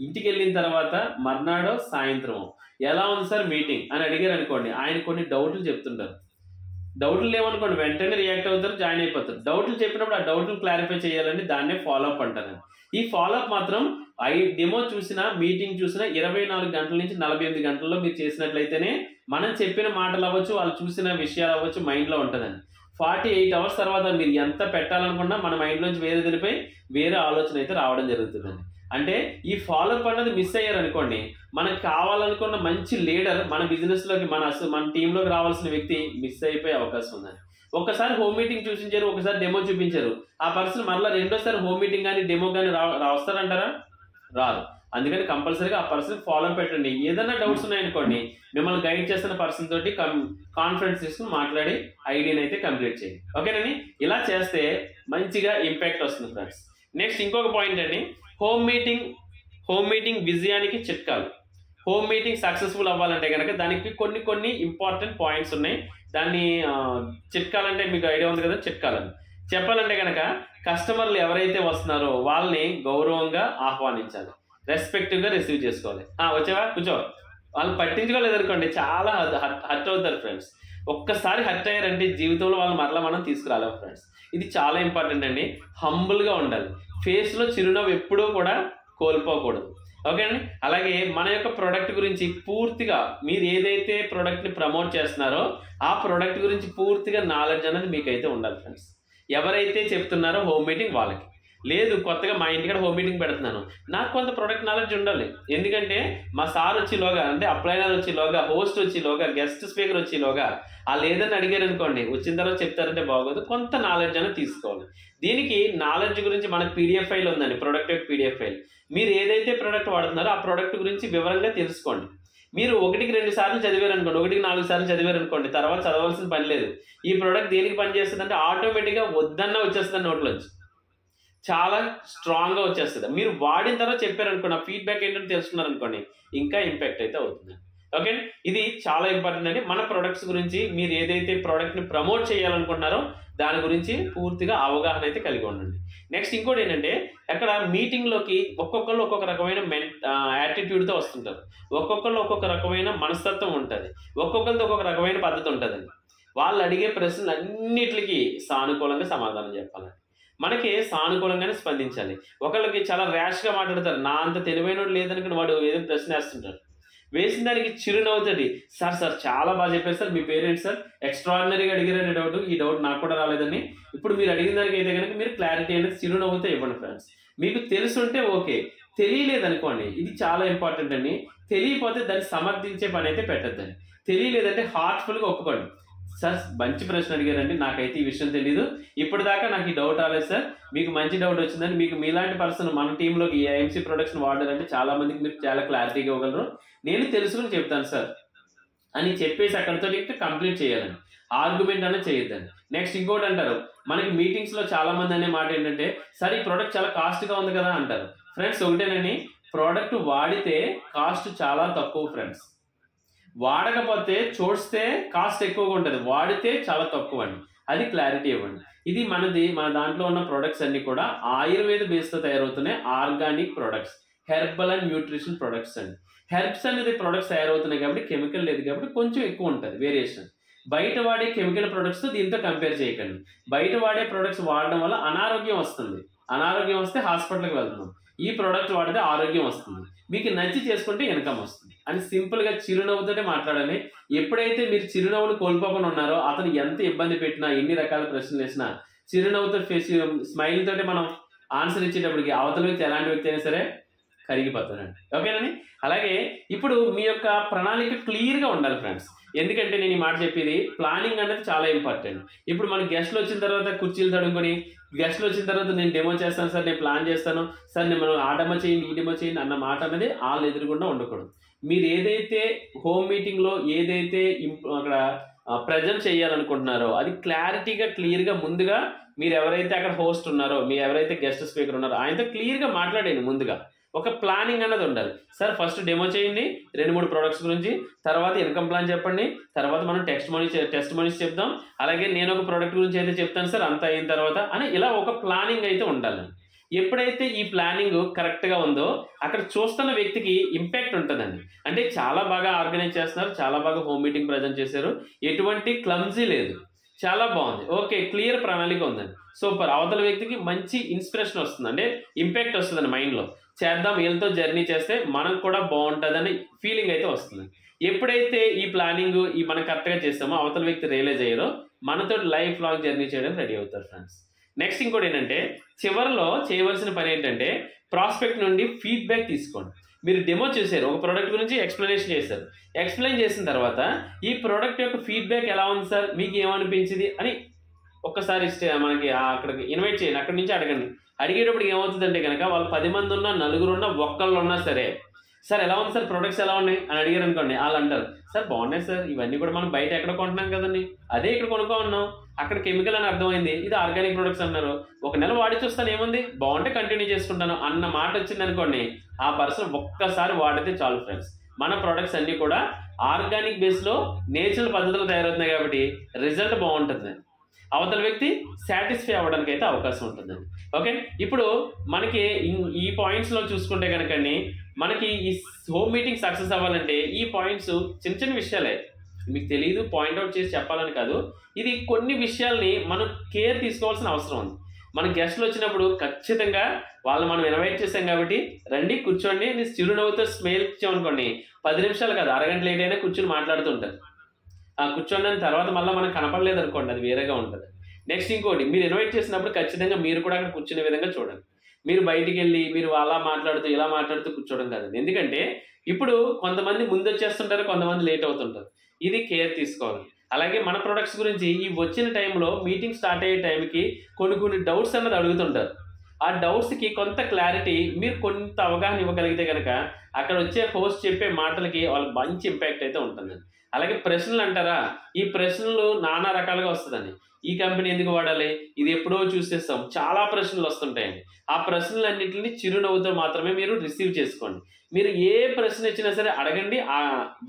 S1: ఇంటికి వెళ్ళిన తర్వాత మర్నాడో సాయంత్రం ఎలా ఉంది సార్ మీటింగ్ అని అడిగారు అనుకోండి, ఆయన కొన్ని డౌట్లు చెప్తుంటారు. డౌట్లు లేవనుకోండి, వెంటనే రియాక్ట్ అవుతారు, జాయిన్ అయిపోతారు. డౌట్లు చెప్పినప్పుడు ఆ డౌట్లు క్లారిఫై చేయాలండి, దాన్నే ఫాలోఅప్ అంటారండి. ఈ ఫాలోఅప్ మాత్రం డెమో చూసినా మీటింగ్ చూసినా 24 గంటల నుంచి 48 గంటల్లో మీరు చేసినట్లయితేనే మనం చెప్పిన మాటలు అవ్వచ్చు, వాళ్ళు చూసిన విషయాలు అవ్వచ్చు మైండ్లో ఉంటుందండి. 48 అవర్స్ తర్వాత మీరు ఎంత పెట్టాలనుకున్నా మన మైండ్లోంచి వేరే వెళ్ళిపోయి వేరే ఆలోచన అయితే రావడం జరుగుతుందండి. అంటే ఈ ఫాలోఅప్ అన్నది మిస్ అయ్యారనుకోండి, మనకు కావాలనుకున్న మంచి లీడర్ మన బిజినెస్లోకి మన టీంలోకి రావాల్సిన వ్యక్తి మిస్ అయిపోయే అవకాశం ఉందండి. ఒక్కసారి హోమ్ మీటింగ్ చూపించారు, ఒకసారి డెమో చూపించారు, ఆ పర్సన్ మరలా రెండోసారి హోమ్ మీటింగ్ కానీ డెమో కానీ వస్తారంటారా? రారు. అందుకని కంపల్సరీగా ఆ పర్సన్ ఫాలోఅప్ పెట్టండి. ఏదైనా డౌట్స్ ఉన్నాయనుకోండి, మిమ్మల్ని గైడ్ చేస్తున్న పర్సన్ తోటి కాన్ఫరెన్స్ తీసుకుని మాట్లాడి ఐడియాని అయితే కంప్లీట్ చేయండి. ఓకేనండి, ఇలా చేస్తే మంచిగా ఇంపాక్ట్ వస్తుంది ఫ్రెండ్స్. నెక్స్ట్ ఇంకొక పాయింట్ అండి, హోమ్ మీటింగ్ విజయానికి చిట్కాలు. హోమ్ మీటింగ్ సక్సెస్ఫుల్ అవ్వాలంటే కనుక దానికి కొన్ని ఇంపార్టెంట్ పాయింట్స్ ఉన్నాయి. దాన్ని చిట్కాలంటే మీకు ఐడియా ఉంది కదా, చిట్కాలని చెప్పాలంటే కనుక కస్టమర్లు ఎవరైతే వస్తున్నారో వాళ్ళని గౌరవంగా ఆహ్వానించాలి, రెస్పెక్టివ్గా రిసీవ్ చేసుకోవాలి. వచ్చావా కూర్చో, వాళ్ళు పట్టించుకోలేదు అనుకోండి, చాలా హర్ట్ అవుతారు ఫ్రెండ్స్. ఒక్కసారి హర్ట్ అయ్యారంటే జీవితంలో వాళ్ళు మరలా మనం తీసుకురాలేము ఫ్రెండ్స్. ఇది చాలా ఇంపార్టెంట్ అండి. హంబుల్గా ఉండాలి, ఫేస్లో చిరునవ్వు ఎప్పుడూ కూడా కోల్పోకూడదు. ఓకే అండి, అలాగే మన యొక్క ప్రోడక్ట్ గురించి పూర్తిగా మీరు ఏదైతే ప్రోడక్ట్ని ప్రమోట్ చేస్తున్నారో ఆ ప్రోడక్ట్ గురించి పూర్తిగా నాలెడ్జ్ అనేది మీకైతే ఉండాలి ఫ్రెండ్స్. ఎవరైతే చెప్తున్నారో హోమ్ మీటింగ్ వాళ్ళకి, లేదు కొత్తగా మా ఇంటికాడ హోమ్ మీటింగ్ పెడుతున్నాను, నాకు కొంత ప్రొడక్ట్ నాలెడ్జ్ ఉండాలి. ఎందుకంటే మా సార్ వచ్చేలోగా, అంటే అప్లైనర్ వచ్చేలోగా, హోస్ట్ వచ్చేలోగా, గెస్ట్ స్పీకర్ వచ్చేలోగా లేదని అడిగారు అనుకోండి, వచ్చిన తర్వాత చెప్తారంటే బాగోదు. కొంత నాలెడ్జ్ అనేది తీసుకోవాలి. దీనికి నాలెడ్జ్ గురించి మనకు పీడిఎఫ్ ఫైల్ ఉందండి, ప్రొడక్ట్ యొక్క పీడిఎఫ్ ఫైల్. మీరు ఏదైతే ప్రోడక్ట్ వాడుతున్నారో ఆ ప్రోడక్ట్ గురించి వివరంగా తెలుసుకోండి. మీరు 1కి 2 సార్లు చదివారు అనుకోండి, 1కి 4 సార్లు చదివారు అనుకోండి, తర్వాత చదవాల్సిన పని లేదు. ఈ ప్రోడక్ట్ దేనికి పనిచేస్తుంది అంటే ఆటోమేటిక్గా వద్దన్నా వచ్చేస్తుంది నోట్లోంచి, చాలా స్ట్రాంగ్గా వచ్చేస్తుంది. మీరు వాడిన తర్వాత చెప్పారనుకోండి, ఆ ఫీడ్బ్యాక్ ఏంటంటే తెలుసుకున్నారనుకోండి, ఇంకా ఇంపాక్ట్ అయితే అవుతుంది. ఓకే, ఇది చాలా ఇంపార్టెంట్ అండి. మన ప్రొడక్ట్స్ గురించి మీరు ఏదైతే ప్రోడక్ట్ని ప్రమోట్ చేయాలనుకుంటున్నారో దాని గురించి పూర్తిగా అవగాహన అయితే కలిగి ఉండండి. నెక్స్ట్ ఇంకోటి ఏంటంటే, అక్కడ మీటింగ్లోకి ఒక్కొక్కరు ఒక్కొక్క రకమైన యాటిట్యూడ్తో వస్తుంటారు, ఒక్కొక్కరు ఒక్కొక్క రకమైన మనస్తత్వం ఉంటుంది, ఒక్కొక్కరితో ఒక్కొక్క రకమైన పద్ధతి ఉంటుందండి. వాళ్ళు అడిగే ప్రశ్నలు అన్నిటికీ సానుకూలంగా సమాధానం చెప్పాలి, మనకి సానుకూలంగానే స్పందించాలి. ఒకళ్ళకి చాలా ర్యాష్గా మాట్లాడతారు, నా అంత తెలివైన లేదనుకుని వాడు ఏదో ప్రశ్న వేస్తుంటారు, వేసిన దానికి చిరునవ్వుతోటి సార్ చాలా బాగా చెప్పారు సార్, మీ పేరెంట్స్ సార్ ఎక్స్ట్రాడినరీగా అడిగారనే డౌట్, ఈ డౌట్ నాకు కూడా రాలేదని. ఇప్పుడు మీరు అడిగిన దానికి అయితే కనుక మీరు క్లారిటీ అనేది చిరునవ్వుతో ఇవ్వండి ఫ్రెండ్స్. మీకు తెలుసుంటే ఓకే, తెలియలేదనుకోండి, ఇది చాలా ఇంపార్టెంట్ అండి. తెలియకపోతే దాన్ని సమర్థించే పని అయితే పెట్టద్దండి. తెలియలేదంటే హార్ట్ఫుల్గా ఒప్పుకోండి. సార్ మంచి ప్రశ్న అడిగారండి, నాకైతే ఈ విషయం తెలియదు, ఇప్పటిదాకా నాకు ఈ డౌట్ రాలేదు సార్, మీకు మంచి డౌట్ వచ్చిందని. మీకు మీలాంటి పర్సన్ మన టీంలోకి ఏఎంసీ ప్రొడక్షన్ వాడారంటే చాలా మందికి మీరు చాలా క్లారిటీగా ఇవ్వగలరు, నేను తెలుసుకుని చెప్తాను సార్ అని చెప్పేసి అక్కడితో కంప్లీట్ చేయాలండి. ఆర్గ్యుమెంట్ అనేది చేయొద్దండి. నెక్స్ట్ ఇంకోటి అంటారు, మనకి మీటింగ్స్లో చాలా మంది అనే మాట ఏంటంటే, సార్ ఈ ప్రోడక్ట్ చాలా కాస్ట్గా ఉంది కదా అంటారు. ఫ్రెండ్స్ ఒకటేనండి, ప్రోడక్ట్ వాడితే కాస్ట్ చాలా తక్కువ ఫ్రెండ్స్, వాడకపోతే చూస్తే కాస్ట్ ఎక్కువగా ఉంటుంది, వాడితే చాలా తక్కువ అండి. అది క్లారిటీ ఇవ్వండి. ఇది మన దాంట్లో ఉన్న ప్రొడక్ట్స్ అన్ని కూడా ఆయుర్వేద బేస్తో తయారవుతున్నాయి, organic products, herbal and nutrition products అండి. హెర్బ్స్ అనేది ప్రొడక్ట్స్ తయారవుతున్నాయి కాబట్టి కెమికల్ లేదు కాబట్టి కొంచెం ఎక్కువ ఉంటుంది వేరియేషన్. బయట వాడే కెమికల్ ప్రొడక్ట్స్తో దీంతో కంపేర్ చేయకండి. బయట వాడే ప్రొడక్ట్స్ వాడడం వల్ల అనారోగ్యం వస్తుంది, అనారోగ్యం వస్తే హాస్పిటల్కి వెళ్తున్నాం. ఈ ప్రోడక్ట్ వాడితే ఆరోగ్యం వస్తుంది, మీకు నచ్చి చేసుకుంటే ఇన్కమ్ వస్తుంది అని సింపుల్గా చిరునవ్వుతోనే మాట్లాడాలి. ఎప్పుడైతే మీరు చిరునవ్వును కోల్పోకుండా ఉన్నారో, అతను ఎంత ఇబ్బంది పెట్టినా, ఎన్ని రకాల ప్రశ్నలు వేసినా చిరునవ్వుతో స్మైల్ తోటి మనం ఆన్సర్ ఇచ్చేటప్పటికి అవతల వ్యక్తి ఎలాంటి వ్యక్తి అయినా సరే కరిగిపోతారండి. ఓకేనండి. అలాగే ఇప్పుడు మీ యొక్క ప్రణాళిక క్లియర్గా ఉండాలి ఫ్రెండ్స్. ఎందుకంటే నేను ఈ మాట చెప్పేది, ప్లానింగ్ అనేది చాలా ఇంపార్టెంట్. ఇప్పుడు మన గెస్ట్లు వచ్చిన తర్వాత కుర్చీలు తడుముకొని, గెస్ట్లు వచ్చిన తర్వాత నేను డెమో చేస్తాను సార్, నేను ప్లాన్ చేస్తాను సార్, నేను మనం ఆ డెమో చేయండి, ఈ డెమో చేయండి అన్న మాట అనేది వాళ్ళు ఎదురుగుండా ఉండకూడదు. మీరు ఏదైతే హోమ్ మీటింగ్లో ఏదైతే అక్కడ ప్రజెంట్ చేయాలనుకుంటున్నారో అది క్లారిటీగా క్లియర్గా ముందుగా మీరు ఎవరైతే అక్కడ హోస్ట్ ఉన్నారో, మీరు ఎవరైతే గెస్ట్ స్పీకర్ ఉన్నారో ఆయనతో క్లియర్గా మాట్లాడండి. ముందుగా ఒక ప్లానింగ్ అన్నది ఉండాలి. సార్ ఫస్ట్ డెమో చేయండి 2-3 ప్రొడక్ట్స్ గురించి, తర్వాత ఇన్కమ్ ప్లాన్ చెప్పండి, తర్వాత మనం టెస్ట్ మనీస్ చెప్దాం, అలాగే నేను ఒక ప్రోడక్ట్ గురించి అయితే చెప్తాను సార్ అంతా అయిన తర్వాత అని, ఇలా ఒక ప్లానింగ్ అయితే ఉండాలి. ఎప్పుడైతే ఈ ప్లానింగ్ కరెక్ట్గా ఉందో అక్కడ చూస్తున్న వ్యక్తికి ఇంపాక్ట్ ఉంటుందండి. అంటే చాలా బాగా ఆర్గనైజ్ చేస్తున్నారు, చాలా బాగా హోమ్ మీటింగ్ ప్రజెంట్ చేశారు, ఎటువంటి క్లమ్జీ లేదు, చాలా బాగుంది, ఓకే క్లియర్ ప్రణాళిక ఉందండి, సూపర్. అవతల వ్యక్తికి మంచి ఇన్స్పిరేషన్ వస్తుంది, అంటే ఇంపాక్ట్ వస్తుందండి మైండ్లో, చేద్దాం వీళ్ళతో జర్నీ చేస్తే మనకు కూడా బాగుంటుందని ఫీలింగ్ అయితే వస్తుంది. ఎప్పుడైతే ఈ ప్లానింగ్ మనం కరెక్ట్గా చేస్తామో అవతల వ్యక్తి రియలైజ్ అయ్యారో మనతో లైఫ్ లాంగ్ జర్నీ చేయడానికి రెడీ అవుతారు ఫ్రెండ్స్. నెక్స్ట్ ఇంకోటి ఏంటంటే, చివరిలో చేయవలసిన పని ఏంటంటే ప్రాస్పెక్ట్ నుండి ఫీడ్బ్యాక్ తీసుకోండి. మీరు డెమో చేశారు, ఒక ప్రోడక్ట్ గురించి ఎక్స్ప్లెనేషన్ చేశారు, ఎక్స్ప్లెయిన్ చేసిన తర్వాత ఈ ప్రోడక్ట్ యొక్క ఫీడ్బ్యాక్ ఎలా ఉంది సార్, మీకు ఏమనిపించింది అని ఒక్కసారి మనకి అక్కడికి ఇన్వైట్ చేయండి, అక్కడి నుంచి అడగండి. అడిగేటప్పుడు ఏమవుతుందంటే కనుక వాళ్ళు 10 మంది ఉన్నా, 4 ఉన్నా, ఒక్కళ్ళు ఉన్నా సరే, సార్ ఎలా ఉంది సార్ ప్రొడక్ట్స్ ఎలా ఉన్నాయి అని అడిగారు అనుకోండి, వాళ్ళు అంటారు సార్ బాగున్నాయి సార్, ఇవన్నీ కూడా మనం బయట ఎక్కడ కొంటున్నాం కదండి, అదే ఇక్కడ కొనుక్కోమన్నాం, అక్కడ కెమికల్ అని అర్థమైంది, ఇది ఆర్గానిక్ ప్రొడక్ట్స్ అన్నారు, 1 నెల వాడి చూస్తాను ఏముంది, బాగుంటే కంటిన్యూ చేసుకుంటాను అన్న మాట వచ్చింది అనుకోండి, ఆ పర్సన్ ఒక్కసారి వాడితే చాలు ఫ్రెండ్స్. మన ప్రొడక్ట్స్ అన్నీ కూడా ఆర్గానిక్ బేస్లో నేచురల్ పద్ధతిలో తయారవుతున్నాయి కాబట్టి రిజల్ట్ బాగుంటుంది, అవతల వ్యక్తి సాటిస్ఫై అవ్వడానికి అయితే అవకాశం ఉంటుందండి. ఓకే, ఇప్పుడు మనకి ఈ పాయింట్స్లో చూసుకుంటే కనుకండి, మనకి ఈ హోమ్ మీటింగ్ సక్సెస్ అవ్వాలంటే ఈ పాయింట్స్ చిన్న చిన్న విషయాలే, మీకు తెలియదు పాయింట్అవుట్ చేసి చెప్పాలని కాదు, ఇది కొన్ని విషయాల్ని మనం కేర్ తీసుకోవాల్సిన అవసరం ఉంది. మన గెస్ట్లు వచ్చినప్పుడు ఖచ్చితంగా వాళ్ళు మనం ఇన్వైట్ చేసాం కాబట్టి రండి కూర్చోండి, నీ చిరునవ్వుతో స్మైల్ ఇచ్చామనుకోండి, 10 నిమిషాలు కాదు అరగంట లేట్ అయినా కూర్చొని మాట్లాడుతుంటారు. కూర్చోండి తర్వాత మళ్ళీ మనకు కనపడలేదు అనుకోండి, అది వేరేగా ఉంటుంది. నెక్స్ట్ ఇంకోటి, మీరు ఇన్వైట్ చేసినప్పుడు ఖచ్చితంగా మీరు కూడా అక్కడ కూర్చునే విధంగా చూడండి. మీరు బయటికి వెళ్ళి మీరు అలా మాట్లాడుతూ ఇలా మాట్లాడుతూ కూర్చోవడం కాదండి. ఎందుకంటే ఇప్పుడు కొంతమంది ముందు వచ్చేస్తుంటారు, కొంతమంది లేట్ అవుతుంటారు, ఇది కేర్ తీసుకోవాలి. అలాగే మన ప్రొడక్ట్స్ గురించి ఈ వచ్చిన టైంలో మీటింగ్ స్టార్ట్ అయ్యే టైంకి కొన్ని డౌట్స్ అన్నది అడుగుతుంటారు. ఆ డౌట్స్కి కొంత క్లారిటీ మీరు కొంత అవగాహన ఇవ్వగలిగితే కనుక అక్కడ వచ్చే హోస్ట్ చెప్పే మాటలకి వాళ్ళకి మంచి ఇంపాక్ట్ అయితే ఉంటుందండి. అలాగే ప్రశ్నలు అంటారా, ఈ ప్రశ్నలు నానా రకాలుగా వస్తుందండి. ఈ కంపెనీ ఎందుకు వాడాలి, ఇది ఎప్పుడో చూసేస్తాం, చాలా ప్రశ్నలు వస్తుంటాయండి. ఆ ప్రశ్నలన్నింటినీ చిరునవ్వుతో మాత్రమే మీరు రిసీవ్ చేసుకోండి. మీరు ఏ ప్రశ్న ఇచ్చినా సరే అడగండి,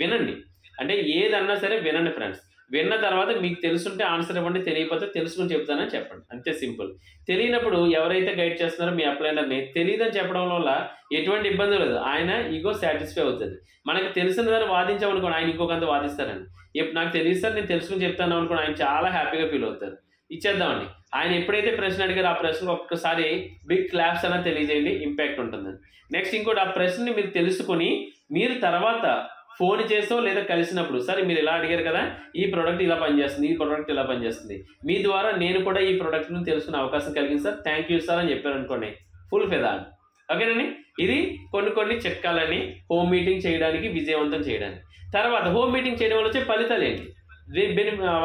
S1: వినండి, అంటే ఏదన్నా సరే వినండి ఫ్రెండ్స్. విన్న తర్వాత మీకు తెలుసుంటే ఆన్సర్ ఇవ్వండి, తెలియకపోతే తెలుసుకుని చెప్తానని చెప్పండి, అంతే సింపుల్. తెలియనప్పుడు ఎవరైతే గైడ్ చేస్తున్నారో మీ అప్లైనర్ని తెలియదని చెప్పడం వల్ల ఎటువంటి ఇబ్బంది లేదు, ఆయన ఈగో సాటిస్ఫై అవుతుంది. మనకు తెలిసిన దాన్ని వాదించామనుకోండి, ఆయన ఇంకొకంత వాదిస్తారండి. నాకు తెలియదు సార్ నేను తెలుసుకుని చెప్తాను అనుకోండి, ఆయన చాలా హ్యాపీగా ఫీల్ అవుతారు. ఇచ్చేద్దామండి. ఆయన ఎప్పుడైతే ప్రశ్న అడిగారో ఆ ప్రశ్నకు ఒక్కసారి బిగ్ క్లాప్స్ అనేది తెలియజేయండి, ఇంపాక్ట్ ఉంటుందండి. నెక్స్ట్ ఇంకోటి, ఆ ప్రశ్నని మీరు తెలుసుకొని మీరు తర్వాత ఫోన్ చేసో లేదా కలిసినప్పుడు సార్ మీరు ఇలా అడిగారు కదా, ఈ ప్రోడక్ట్ ఇలా పనిచేస్తుంది, ఈ ప్రోడక్ట్ ఇలా పనిచేస్తుంది, మీ ద్వారా నేను కూడా ఈ ప్రోడక్ట్ను తెలుసుకునే అవకాశం కలిగింది సార్, థ్యాంక్ యూ సార్ అని చెప్పారు అనుకోండి, ఫుల్ ఫిదా. ఓకేనండి, ఇది కొన్ని చిట్కాలని హోమ్ మీటింగ్ చేయడానికి, విజయవంతం చేయడానికి. తర్వాత హోమ్ మీటింగ్ చేయడం వల్ల వచ్చే ఫలితాలు ఏంటి,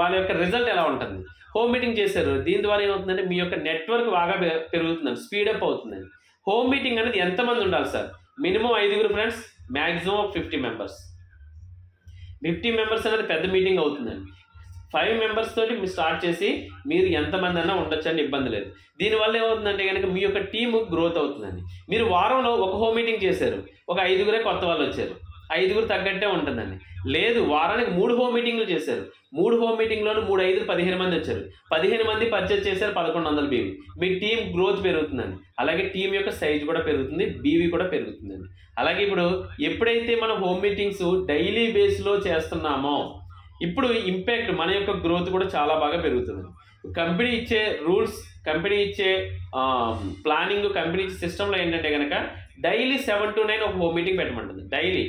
S1: వాళ్ళ యొక్క రిజల్ట్ ఎలా ఉంటుంది. హోమ్ మీటింగ్ చేశారు, దీని ద్వారా ఏమవుతుందంటే మీ యొక్క నెట్వర్క్ బాగా పెరుగుతుందండి, స్పీడప్ అవుతుందండి. హోమ్ మీటింగ్ అనేది ఎంతమంది ఉండాలి sir, minimum 5 friends, maximum 50 members. 50 members అనేది పెద్ద మీటింగ్ అవుతుందండి. 5 మెంబర్స్ తోటి మీరు స్టార్ట్ చేసి మీరు ఎంతమంది అన్నా ఉండొచ్చు అండి, ఇబ్బంది లేదు. దీనివల్ల ఏమవుతుందంటే కనుక మీ యొక్క టీము గ్రోత్ అవుతుందండి. మీరు వారంలో ఒక హోమ్ మీటింగ్ చేశారు, ఒక 5 కొత్త వాళ్ళు వచ్చారు, 5 తగ్గట్టే ఉంటుందండి. లేదు, వారానికి 3 హోమ్ మీటింగ్లు చేశారు, 3 హోమ్ మీటింగ్లోనూ 3 5 15 మంది వచ్చారు, 15 మంది పర్చేజ్ చేశారు, 1100 బీవీ. మీ టీం గ్రోత్ పెరుగుతుందండి. అలాగే టీం యొక్క సైజ్ కూడా పెరుగుతుంది, బీవీ కూడా పెరుగుతుందండి. అలాగే ఇప్పుడు ఎప్పుడైతే మనం హోమ్ మీటింగ్స్ డైలీ బేస్లో చేస్తున్నామో ఇప్పుడు ఇంపాక్ట్ మన యొక్క గ్రోత్ కూడా చాలా బాగా పెరుగుతుంది. కంపెనీ ఇచ్చే రూల్స్, కంపెనీ ఇచ్చే ప్లానింగ్, కంపెనీ ఇచ్చే సిస్టంలో ఏంటంటే కనుక డైలీ 7 to 9 ఒక హోమ్ మీటింగ్ పెట్టమంటుంది. డైలీ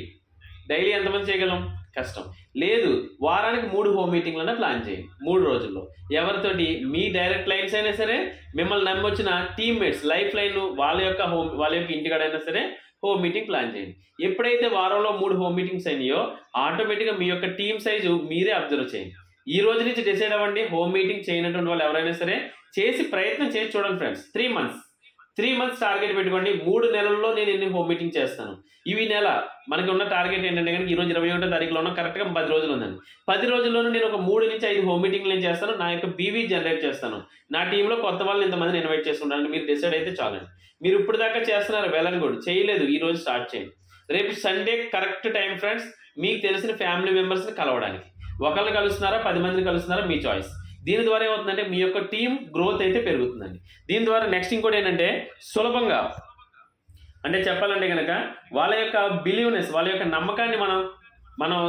S1: ఎంతమంది చేయగలం, కష్టం. లేదు, వారానికి 3 హోమ్ మీటింగ్లన్నా ప్లాన్ చేయండి 3 రోజుల్లో. ఎవరితోటి, మీ డైరెక్ట్ లైన్స్ అయినా సరే, మిమ్మల్ని నమ్మొచ్చిన టీమ్మేట్స్ లైఫ్ లైన్ వాళ్ళ యొక్క ఇంటికాడైనా సరే హోమ్ మీటింగ్ ప్లాన్ చేయండి. ఎప్పుడైతే వారంలో 3 హోమ్ మీటింగ్స్ అయినాయో ఆటోమేటిక్గా మీ యొక్క టీమ్ సైజు మీరే అబ్జర్వ్ చేయండి. ఈ రోజు నుంచి డిసైడ్ అవ్వండి, హోమ్ మీటింగ్ చేయనటువంటి వాళ్ళు ఎవరైనా సరే చేసి ప్రయత్నం చేసి చూడండి ఫ్రెండ్స్. 3 మంత్స్ టార్గెట్ పెట్టుకోండి. 3 నెలల్లో నేను ఎన్ని హోమ్ మీటింగ్ చేస్తాను. ఇవి నెల మనకి ఉన్న టార్గెట్ ఏంటంటే కనుక ఈరోజు 21వ తారీఖులో ఉన్న కరెక్ట్గా 10 రోజులు ఉందండి. 10 రోజుల్లోనూ నేను ఒక 3 నుంచి 5 హోమ్ మీటింగ్లు నేను చేస్తాను, నా యొక్క బీవీ జనరేట్ చేస్తాను, నా టీంలో కొత్త వాళ్ళని ఇంతమందిని ఇన్వైట్ చేసుకుంటాను. మీరు డిసైడ్ అయితే చాలండి. మీరు ఇప్పుడు దాకా చేస్తున్నారు, వెల్ అండ్ గుడ్. చేయలేదు, ఈ రోజు స్టార్ట్ చేయండి. రేపు సండే కరెక్ట్ టైం ఫ్రెండ్స్, మీకు తెలిసిన ఫ్యామిలీ మెంబర్స్ని కలవడానికి. ఒకళ్ళు కలుస్తున్నారా, 10 మందిని కలుస్తున్నారా, మీ చాయిస్. దీని ద్వారా ఏమవుతుందంటే మీ యొక్క టీం గ్రోత్ అయితే పెరుగుతుందండి. దీని ద్వారా నెక్స్ట్ ఇంకోటి ఏంటంటే సులభంగా, అంటే చెప్పాలంటే కనుక వాళ్ళ యొక్క బిలీవ్నెస్, వాళ్ళ యొక్క నమ్మకాన్ని మనం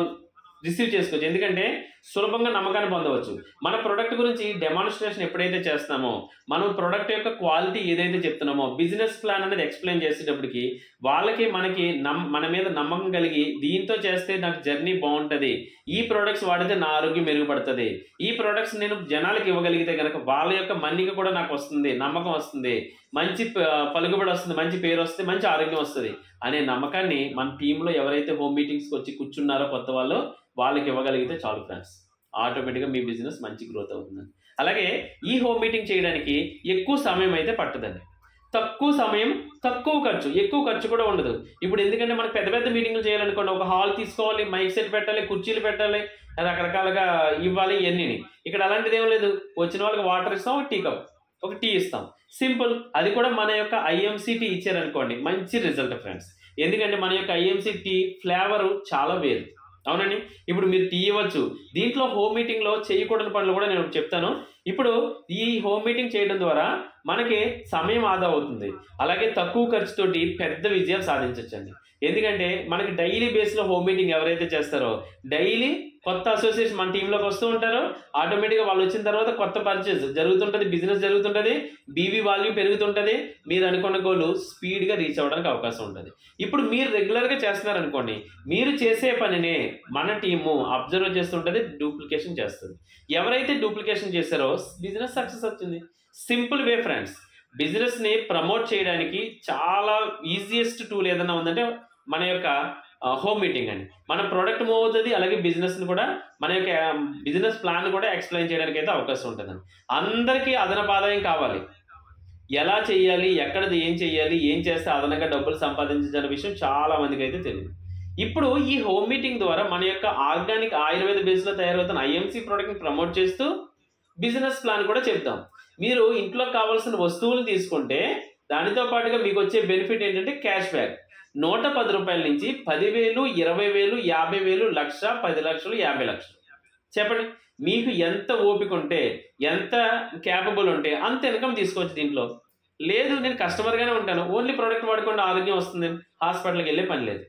S1: రిసీవ్ చేసుకోవచ్చు. ఎందుకంటే సులభంగా నమ్మకాన్ని పొందవచ్చు. మన ప్రోడక్ట్ గురించి డెమాన్స్ట్రేషన్ ఎప్పుడైతే చేస్తామో, మనం ప్రోడక్ట్ యొక్క క్వాలిటీ ఏదైతే చెప్తున్నామో, బిజినెస్ ప్లాన్ అనేది ఎక్స్ప్లెయిన్ చేసేటప్పటికి వాళ్ళకి మనకి మన మీద నమ్మకం కలిగి, దీంతో చేస్తే నాకు జర్నీ బాగుంటుంది, ఈ ప్రోడక్ట్స్ వాడితే నా ఆరోగ్యం మెరుగుపడుతుంది, ఈ ప్రోడక్ట్స్ నేను జనాలకు ఇవ్వగలిగితే కనుక వాళ్ళ యొక్క మన్నిక కూడా నాకు వస్తుంది, నమ్మకం వస్తుంది, మంచి పలుకుబడి వస్తుంది, మంచి పేరు వస్తుంది, మంచి ఆరోగ్యం వస్తుంది అనే నమ్మకాన్ని మన టీంలో ఎవరైతే హోమ్ మీటింగ్స్కి వచ్చి కూర్చున్నారో కొత్త వాళ్ళకి ఇవ్వగలిగితే చాలు ఫ్రెండ్స్, ఆటోమేటిక్గా మీ బిజినెస్ మంచి గ్రోత్ అవుతుందండి. అలాగే ఈ హోమ్ మీటింగ్ చేయడానికి ఎక్కువ సమయం అయితే పట్టదండి. తక్కువ సమయం, తక్కువ ఖర్చు, ఎక్కువ ఖర్చు కూడా ఉండదు. ఇప్పుడు ఎందుకంటే మనకు పెద్ద మీటింగ్లు చేయాలనుకోండి, ఒక హాల్ తీసుకోవాలి, మైక్ సెట్ పెట్టాలి, కుర్చీలు పెట్టాలి, రకరకాలుగా ఇవ్వాలి, ఇవన్నీ. ఇక్కడ అలాంటిది ఏం లేదు. వచ్చిన వాళ్ళకి వాటర్ ఇస్తాం, ఒక టీ ఇస్తాం, సింపుల్. అది కూడా మన యొక్క ఐఎంసీ టీ ఇచ్చారనుకోండి, మంచి రిజల్ట్ ఫ్రెండ్స్. ఎందుకంటే మన యొక్క ఐఎంసీ టీ ఫ్లేవరు చాలా వేరు, అవునండి. ఇప్పుడు మీరు టీ ఇవ్వచ్చు. దీంట్లో హోమ్ మీటింగ్లో చేయకూడని పనులు కూడా నేను చెప్తాను. ఇప్పుడు ఈ హోమ్ మీటింగ్ చేయడం ద్వారా మనకి సమయం ఆదా అవుతుంది, అలాగే తక్కువ ఖర్చుతోటి పెద్ద విజయాలు సాధించవచ్చండి. ఎందుకంటే మనకి డైలీ బేస్లో హోమ్ మీటింగ్ ఎవరైతే చేస్తారో, డైలీ కొత్త అసోసియేషన్ మన టీంలోకి వస్తూ ఉంటారో, ఆటోమేటిక్గా వాళ్ళు వచ్చిన తర్వాత కొత్త పర్చేజ్ జరుగుతుంటుంది, బిజినెస్ జరుగుతుంటుంది, బీవీ వాల్యూ పెరుగుతుంటుంది, మీరు అనుకున్న గోల్ స్పీడ్గా రీచ్ అవ్వడానికి అవకాశం ఉంటుంది. ఇప్పుడు మీరు రెగ్యులర్గా చేస్తున్నారనుకోండి, మీరు చేసే పనినే మన టీము అబ్జర్వ్ చేస్తుంటుంది, డూప్లికేషన్ చేస్తుంది. ఎవరైతే డూప్లికేషన్ చేశారో బిజినెస్ సక్సెస్ అవుతుంది. Simple way friends. బిజినెస్ని ప్రమోట్ చేయడానికి చాలా ఈజియెస్ట్ టూల్ ఏదైనా ఉందంటే మన యొక్క హోమ్ మీటింగ్ అండి. మన ప్రోడక్ట్ మూవ్ అవుతుంది, అలాగే బిజినెస్ని కూడా, మన యొక్క బిజినెస్ ప్లాన్ కూడా ఎక్స్ప్లెయిన్ చేయడానికి అయితే అవకాశం ఉంటుందండి. అందరికీ అదనపు ఆదాయం కావాలి, ఎలా చేయాలి, ఎక్కడ ఏం చేయాలి, ఏం చేస్తే అదనంగా డబ్బులు సంపాదించాలనే విషయం చాలా మందికి అయితే తెలియదు. ఇప్పుడు ఈ హోమ్ మీటింగ్ ద్వారా మన యొక్క ఆర్గానిక్ ఆయుర్వేద బేస్లో తయారవుతున్న ఐఎంసీ ప్రోడక్ట్ని ప్రమోట్ చేస్తూ బిజినెస్ ప్లాన్ కూడా చెప్తాం. మీరు ఇంట్లో కావాల్సిన వస్తువులు తీసుకుంటే దానితో పాటుగా మీకు వచ్చే బెనిఫిట్ ఏంటంటే క్యాష్ బ్యాక్. 110 రూపాయల నుంచి 10,000, 20,000, 50,000, 1,00,000, 10 లక్షలు, 50 లక్షలు. చెప్పండి, మీకు ఎంత ఓపిక ఉంటే, ఎంత క్యాపబుల్ ఉంటే అంత ఇన్కమ్ తీసుకోవచ్చు దీంట్లో. లేదు నేను కస్టమర్గానే ఉంటాను, ఓన్లీ ప్రోడక్ట్ వాడుకుంటే ఆరోగ్యం వస్తుంది, హాస్పిటల్కి వెళ్ళే పని లేదు.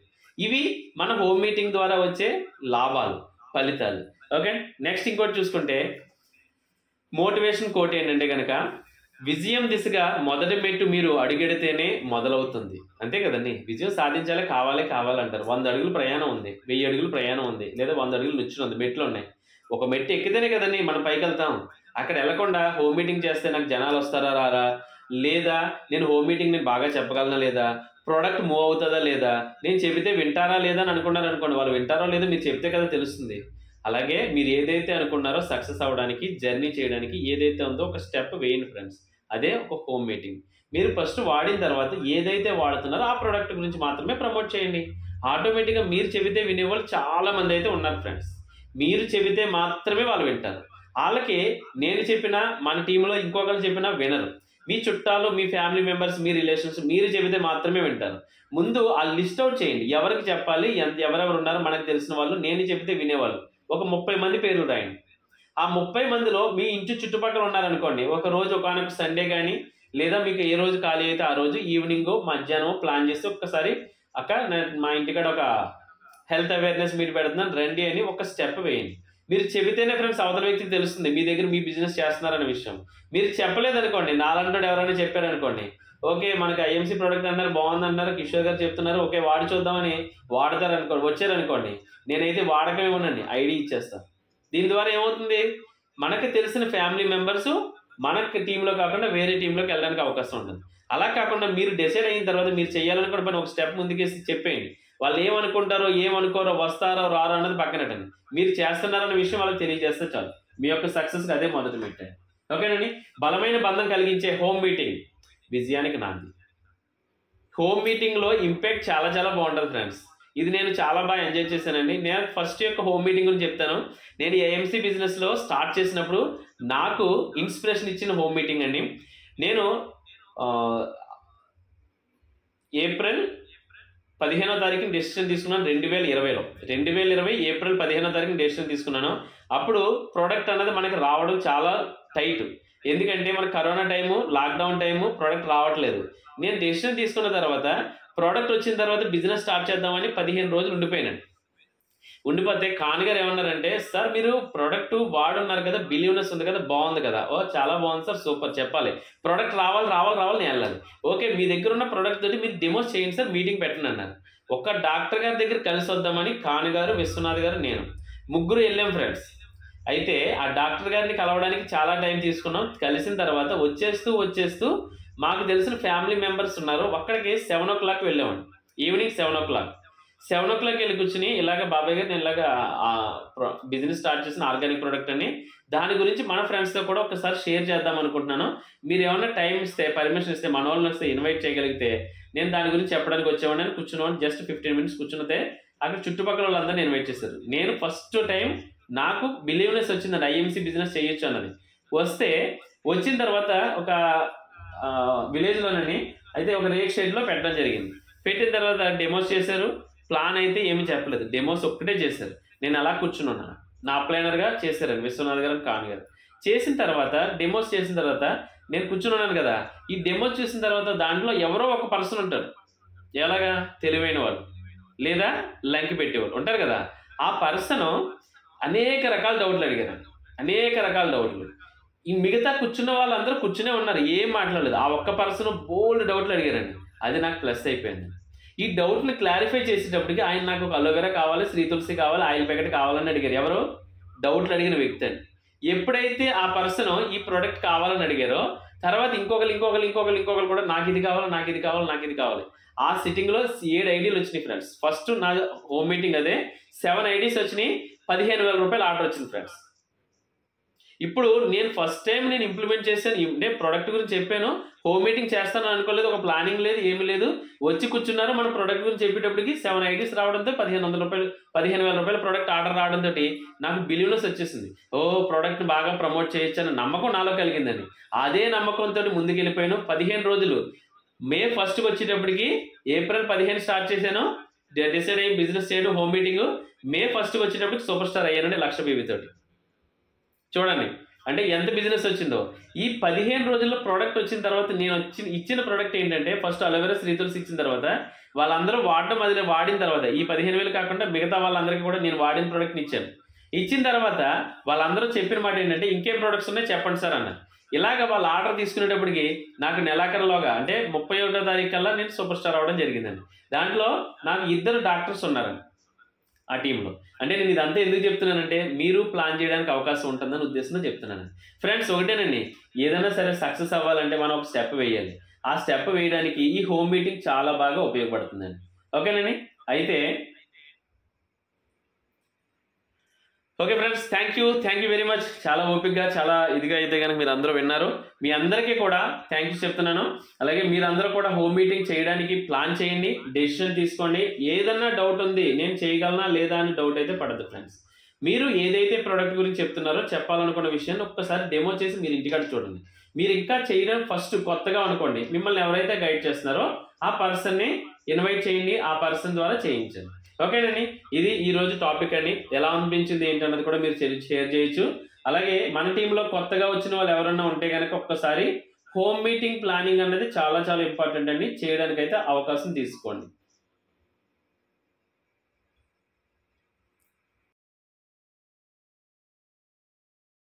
S1: ఇవి మన హోమ్ మీటింగ్ ద్వారా వచ్చే లాభాలు, ఫలితాలు. ఓకే, నెక్స్ట్ ఇంకోటి చూసుకుంటే మోటివేషన్ కోట్ ఏంటంటే కనుక, విజయం దిశగా మొదటి మెట్టు మీరు అడుగెడితేనే మొదలవుతుంది. అంతే కదండి. విజయం సాధించాలి, కావాలంటారు. 100 అడుగులు ప్రయాణం ఉంది, 1000 అడుగులు ప్రయాణం ఉంది, లేదా 100 అడుగులు నిచ్చెన ఉంది, మెట్లు ఉన్నాయి. ఒక మెట్టు ఎక్కితేనే కదండి మనం పైకెళ్తాం. అక్కడ వెళ్ళకుండా హోమ్ మీటింగ్ చేస్తే నాకు జనాలు వస్తారా రారా, లేదా నేను హోమ్ మీటింగ్ నేను బాగా చెప్పగలనా లేదా, ప్రోడక్ట్ మూవ్ అవుతుందా లేదా, నేను చెబితే వింటారా లేదా అని అనుకున్నారు అనుకోండి, వాళ్ళు వింటారో లేదో మీరు చెప్తే కదా తెలుస్తుంది. అలాగే మీరు ఏదైతే అనుకున్నారో సక్సెస్ అవ్వడానికి, జర్నీ చేయడానికి ఏదైతే ఉందో ఒక స్టెప్ వేయండి ఫ్రెండ్స్. అదే ఒక హోమ్ మీటింగ్. మీరు ఫస్ట్ వాడిన తర్వాత ఏదైతే వాడుతున్నారో ఆ ప్రోడక్ట్ గురించి మాత్రమే ప్రమోట్ చేయండి. ఆటోమేటిక్గా మీరు చెబితే వినేవాళ్ళు చాలా మంది అయితే ఉన్నారు ఫ్రెండ్స్. మీరు చెబితే మాత్రమే వాళ్ళు వింటారు. వాళ్ళకి నేను చెప్పినా, మన టీంలో ఇంకొకరు చెప్పినా వినరు. మీ చుట్టాలు, మీ ఫ్యామిలీ మెంబర్స్, మీ రిలేషన్స్ మీరు చెబితే మాత్రమే వింటారు. ముందు ఆ లిస్ట్ అవుట్ చేయండి. ఎవరికి చెప్పాలి, ఎవరెవరు ఉన్నారో మనకు తెలిసిన వాళ్ళు, నేను చెబితే వినేవాళ్ళు ఒక 30 మంది పేర్లు రాయండి. ఆ 30 మందిలో మీ ఇంటి చుట్టుపక్కల ఉన్నారనుకోండి, ఒక రోజు ఒకానొక సండే కానీ, లేదా మీకు ఏ రోజు ఖాళీ అయితే ఆ రోజు ఈవినింగ్, మధ్యాహ్నం ప్లాన్ చేసి ఒక్కసారి అక్క మా ఇంటికాడ ఒక హెల్త్ అవేర్నెస్ మీట్ పెడుతున్నాను రండి అని ఒక స్టెప్ వేయండి. మీరు చెబితేనే ఫ్రెండ్స్ అవతల వ్యక్తికి తెలుస్తుంది మీ దగ్గర మీ బిజినెస్ చేస్తున్నారనే విషయం. మీరు చెప్పలేదనుకోండి, నాలంటాడు ఎవరైనా చెప్పారనుకోండి, ఓకే మనకి ఐఎంసీ ప్రోడక్ట్ అన్నారు, బాగుంది అన్నారు, కిషోర్ గారు చెప్తున్నారు, ఓకే వాడి చూద్దామని వాడతారనుకోండి, వచ్చారనుకోండి, నేనైతే వాడకమే ఉన్నాను, ఐడి ఇచ్చేస్తాను. దీని ద్వారా ఏమవుతుంది, మనకు తెలిసిన ఫ్యామిలీ మెంబర్స్ మనకి టీంలో కాకుండా వేరే టీంలోకి వెళ్ళడానికి అవకాశం ఉంటుంది. అలా కాకుండా మీరు డిసైడ్ అయిన తర్వాత మీరు చేయాలనుకున్న పని ఒక స్టెప్ ముందుకేసి చెప్పేయండి. వాళ్ళు ఏమనుకుంటారో ఏమనుకోరో, వస్తారో రారో అన్నది పక్కనట్టండి. మీరు చేస్తున్నారన్న విషయం వాళ్ళకి తెలియజేస్తే చాలు. మీ యొక్క సక్సెస్కి అదే మొదటి మెట్టు. ఓకేనండి. బలమైన బంధం కలిగించే హోమ్ మీటింగ్ విజయానికి నాంది. హోమ్ మీటింగ్లో ఇంపాక్ట్ చాలా చాలా బాగుంటుంది ఫ్రెండ్స్. ఇది నేను చాలా బాగా ఎంజాయ్ చేశానండి. నేను ఫస్ట్ యొక్క హోమ్ మీటింగ్ గురించి చెప్తాను. నేను ఏఎంసీ బిజినెస్లో స్టార్ట్ చేసినప్పుడు నాకు ఇన్స్పిరేషన్ ఇచ్చిన హోమ్ మీటింగ్ అండి. నేను ఏప్రిల్ 15వ తారీఖున డెసిషన్ తీసుకున్నాను 2020లో. 2020 ఏప్రిల్ 15వ తారీఖున డెసిషన్ తీసుకున్నాను. అప్పుడు ప్రోడక్ట్ అన్నది మనకి రావడం చాలా టైట్. ఎందుకంటే మన corona time, lockdown time, product రావట్లేదు. నేను డెసిషన్ తీసుకున్న తర్వాత ప్రోడక్ట్ వచ్చిన తర్వాత బిజినెస్ స్టార్ట్ చేద్దామని 15 రోజులు ఉండిపోయాను. ఉండిపోతే కాన్గారు ఏమన్నారంటే, సార్ మీరు ప్రోడక్ట్ వాడున్నారు కదా, బిలీవ్నెస్ ఉంది కదా, బాగుంది కదా. ఓ చాలా బాగుంది సార్, సూపర్, చెప్పాలి, ప్రోడక్ట్ రావాలి నేను వెళ్ళాలి. ఓకే మీ దగ్గర ఉన్న ప్రోడక్ట్ తోటి మీరు డెమోస్ చేయండి సార్, మీటింగ్ పెట్టండి అన్నారు. ఒక డాక్టర్ గారి దగ్గర కలిసి వద్దామని కాన్గారు, విశ్వనాథ్ గారు, నేను ముగ్గురు వెళ్ళాం ఫ్రెండ్స్. అయితే ఆ డాక్టర్ గారిని కలవడానికి చాలా టైం తీసుకున్నాం. కలిసిన తర్వాత వచ్చేస్తూ మాకు తెలిసిన ఫ్యామిలీ మెంబర్స్ ఉన్నారు, అక్కడికి 7 o'clock వెళ్ళామండి. ఈవినింగ్ 7 o'clock వెళ్ళి కూర్చుని, ఇలాగ బాబాయ్ గారు నేను ఇలాగ బిజినెస్ స్టార్ట్ చేసిన ఆర్గానిక్ ప్రోడక్ట్ అని, దాని గురించి మన ఫ్రెండ్స్తో కూడా ఒకసారి షేర్ చేద్దాం అనుకుంటున్నాను. మీరు ఏమైనా టైం ఇస్తే, పర్మిషన్ ఇస్తే, మన వాళ్ళని వస్తే ఇన్వైట్ చేయగలిగితే నేను దాని గురించి చెప్పడానికి వచ్చేవాడిని అని కూర్చున్నాను. జస్ట్ 15 minutes కూర్చునితే అక్కడ చుట్టుపక్కల వాళ్ళందరూ ఇన్వైట్ చేశారు. నేను ఫస్ట్ టైం నాకు బిలీవ్నెస్ వచ్చిందండి, ఐఎంసీ బిజినెస్ చేయొచ్చు అన్నది. వచ్చిన తర్వాత ఒక విలేజ్లోనని అయితే ఒక రేక్ షెడ్లో పెట్టడం జరిగింది. పెట్టిన తర్వాత డెమోస్ చేశారు. ప్లాన్ అయితే ఏమి చెప్పలేదు, డెమోస్ ఒక్కటే చేశారు. నేను అలా కూర్చున్నాను. నా అప్లైనర్గా చేశారండి విశ్వనాథ్ గారు, కాన్ గారు. చేసిన తర్వాత డెమోస్ చేసిన తర్వాత నేను కూర్చున్నాను కదా, ఈ డెమోస్ చేసిన తర్వాత దాంట్లో ఎవరో ఒక పర్సన్ ఉంటారు, ఎలాగా తెలివైన వాళ్ళు లేదా లంకి పెట్టేవాళ్ళు ఉంటారు కదా. ఆ పర్సన్ అనేక రకాల డౌట్లు అడిగారు, ఈ మిగతా కూర్చున్న వాళ్ళందరూ కూర్చునే ఉన్నారు, ఏం మాట్లాడలేదు. ఆ ఒక్క పర్సన్ బోల్డ్ డౌట్లు అడిగారండి. అది నాకు ప్లస్ అయిపోయింది. ఈ డౌట్ని క్లారిఫై చేసేటప్పటికి ఆయన నాకు ఒక అలోవెరా కావాలి, శ్రీ తులసి కావాలి, ఆయిల్ ప్యాకెట్ కావాలని అడిగారు. ఎవరు? డౌట్లు అడిగిన వ్యక్తి అండి. ఎప్పుడైతే ఆ పర్సన్ ఈ ప్రోడక్ట్ కావాలని అడిగారో తర్వాత ఇంకొకరు కూడా నాకు ఇది కావాలి. ఆ సిట్టింగ్లో 7 ఐడీలు వచ్చినాయి ఫ్రెండ్స్. ఫస్ట్ నా హోమ్ మీటింగ్ అదే 7 ఐడీస్ వచ్చినాయి, 15,000 రూపాయలు ఆర్డర్ వచ్చింది ఫ్రెండ్స్. ఇప్పుడు నేను ఫస్ట్ టైం నేను ఇంప్లిమెంట్ చేశాను. నేను ప్రోడక్ట్ గురించి చెప్పాను, హోమ్ మీటింగ్ చేస్తాను అనుకోలేదు, ఒక ప్లానింగ్ లేదు, ఏమి లేదు. వచ్చి కూర్చున్నారు. మన ప్రోడక్ట్ గురించి చెప్పేటప్పటికి 7 ఐడీస్ రావడంతో 15,000 రూపాయలు ప్రోడక్ట్ ఆర్డర్ రావడంతో నాకు బిలీవ్నెస్ వచ్చేసింది. ప్రోడక్ట్ బాగా ప్రమోట్ చేయొచ్చు అన్న నమ్మకం నాలో కలిగిందండి. అదే నమ్మకంతో ముందుకు వెళ్ళిపోయాను. 15 రోజులు మే 1st వచ్చేటప్పటికి, ఏప్రిల్ 15 స్టార్ట్ చేశాను, డిసైడ్ అయ్యి బిజినెస్ చేయడం, హోమ్ మీటింగ్. మే 1 వచ్చేటప్పటికి సూపర్ స్టార్ అయ్యానండి 1,00,000 బేబీ తోటి. చూడండి అంటే ఎంత బిజినెస్ వచ్చిందో. ఈ 15 రోజుల్లో ప్రోడక్ట్ వచ్చిన తర్వాత నేను ఇచ్చిన ప్రోడక్ట్ ఏంటంటే, ఫస్ట్ అలోవెరా శ్రీ తులసి ఇచ్చిన తర్వాత వాళ్ళందరూ వాడిన తర్వాత ఈ 15,000 కాకుండా మిగతా వాళ్ళందరికీ కూడా నేను వాడిన ప్రోడక్ట్ని ఇచ్చాను. ఇచ్చిన తర్వాత వాళ్ళందరూ చెప్పిన మాట ఏంటంటే, ఇంకేం ప్రోడక్ట్స్ ఉన్నాయి చెప్పండి సార్ అన్న. ఇలాగ వాళ్ళు ఆర్డర్ తీసుకునేటప్పటికి నాకు నెలాఖరులోగా అంటే 31వ తారీఖు కల్లా నేను సూపర్ స్టార్ అవ్వడం జరిగిందండి. దాంట్లో నాకు 2 డాక్టర్స్ ఉన్నారండి ఆ టీంలో. అంటే నేను ఇదంతా ఎందుకు చెప్తున్నానంటే మీరు ప్లాన్ చేయడానికి అవకాశం ఉంటుందని ఉద్దేశంతో చెప్తున్నాను. ఫ్రెండ్స్ ఒకటేనండి, ఏదైనా సరే సక్సెస్ అవ్వాలంటే మనం ఒక స్టెప్ వేయాలి. ఆ స్టెప్ వేయడానికి ఈ హోమ్ మీటింగ్ చాలా బాగా ఉపయోగపడుతుందండి. ఓకేనండి. అయితే okay friends, thank you very much. చాలా ఓపికగా చాలా ఇదిగా అయితే కనుక మీరు అందరూ విన్నారు. మీ అందరికీ కూడా థ్యాంక్ యూ చెప్తున్నాను. అలాగే మీరందరూ కూడా హోమ్ మీటింగ్ చేయడానికి ప్లాన్ చేయండి, డెసిషన్ తీసుకోండి. ఏదన్నా డౌట్ ఉంది నేను చేయగలనా లేదా అని డౌట్ అయితే పడదు ఫ్రెండ్స్. మీరు ఏదైతే ప్రోడక్ట్ గురించి చెప్తున్నారో చెప్పాలనుకున్న విషయాన్ని ఒక్కసారి డెమో చేసి మీరు ఇంటికాడ చూడండి. మీరు ఇంకా చేయడం ఫస్ట్ కొత్తగా అనుకోండి, మిమ్మల్ని ఎవరైతే గైడ్ చేస్తున్నారో ఆ పర్సన్ని ఇన్వైట్ చేయండి, ఆ పర్సన్ ద్వారా చేయించండి. ఓకేనండి. ఇది ఈరోజు టాపిక్ అండి. ఎలా అనిపించింది ఏంటన్నది కూడా మీరు షేర్ చేయొచ్చు. అలాగే మన టీంలో కొత్తగా వచ్చిన వాళ్ళు ఎవరన్నా ఉంటే కనుక ఒక్కసారి హోమ్ మీటింగ్ ప్లానింగ్ అనేది చాలా చాలా ఇంపార్టెంట్ అండి. చేయడానికైతే అవకాశం తీసుకోండి.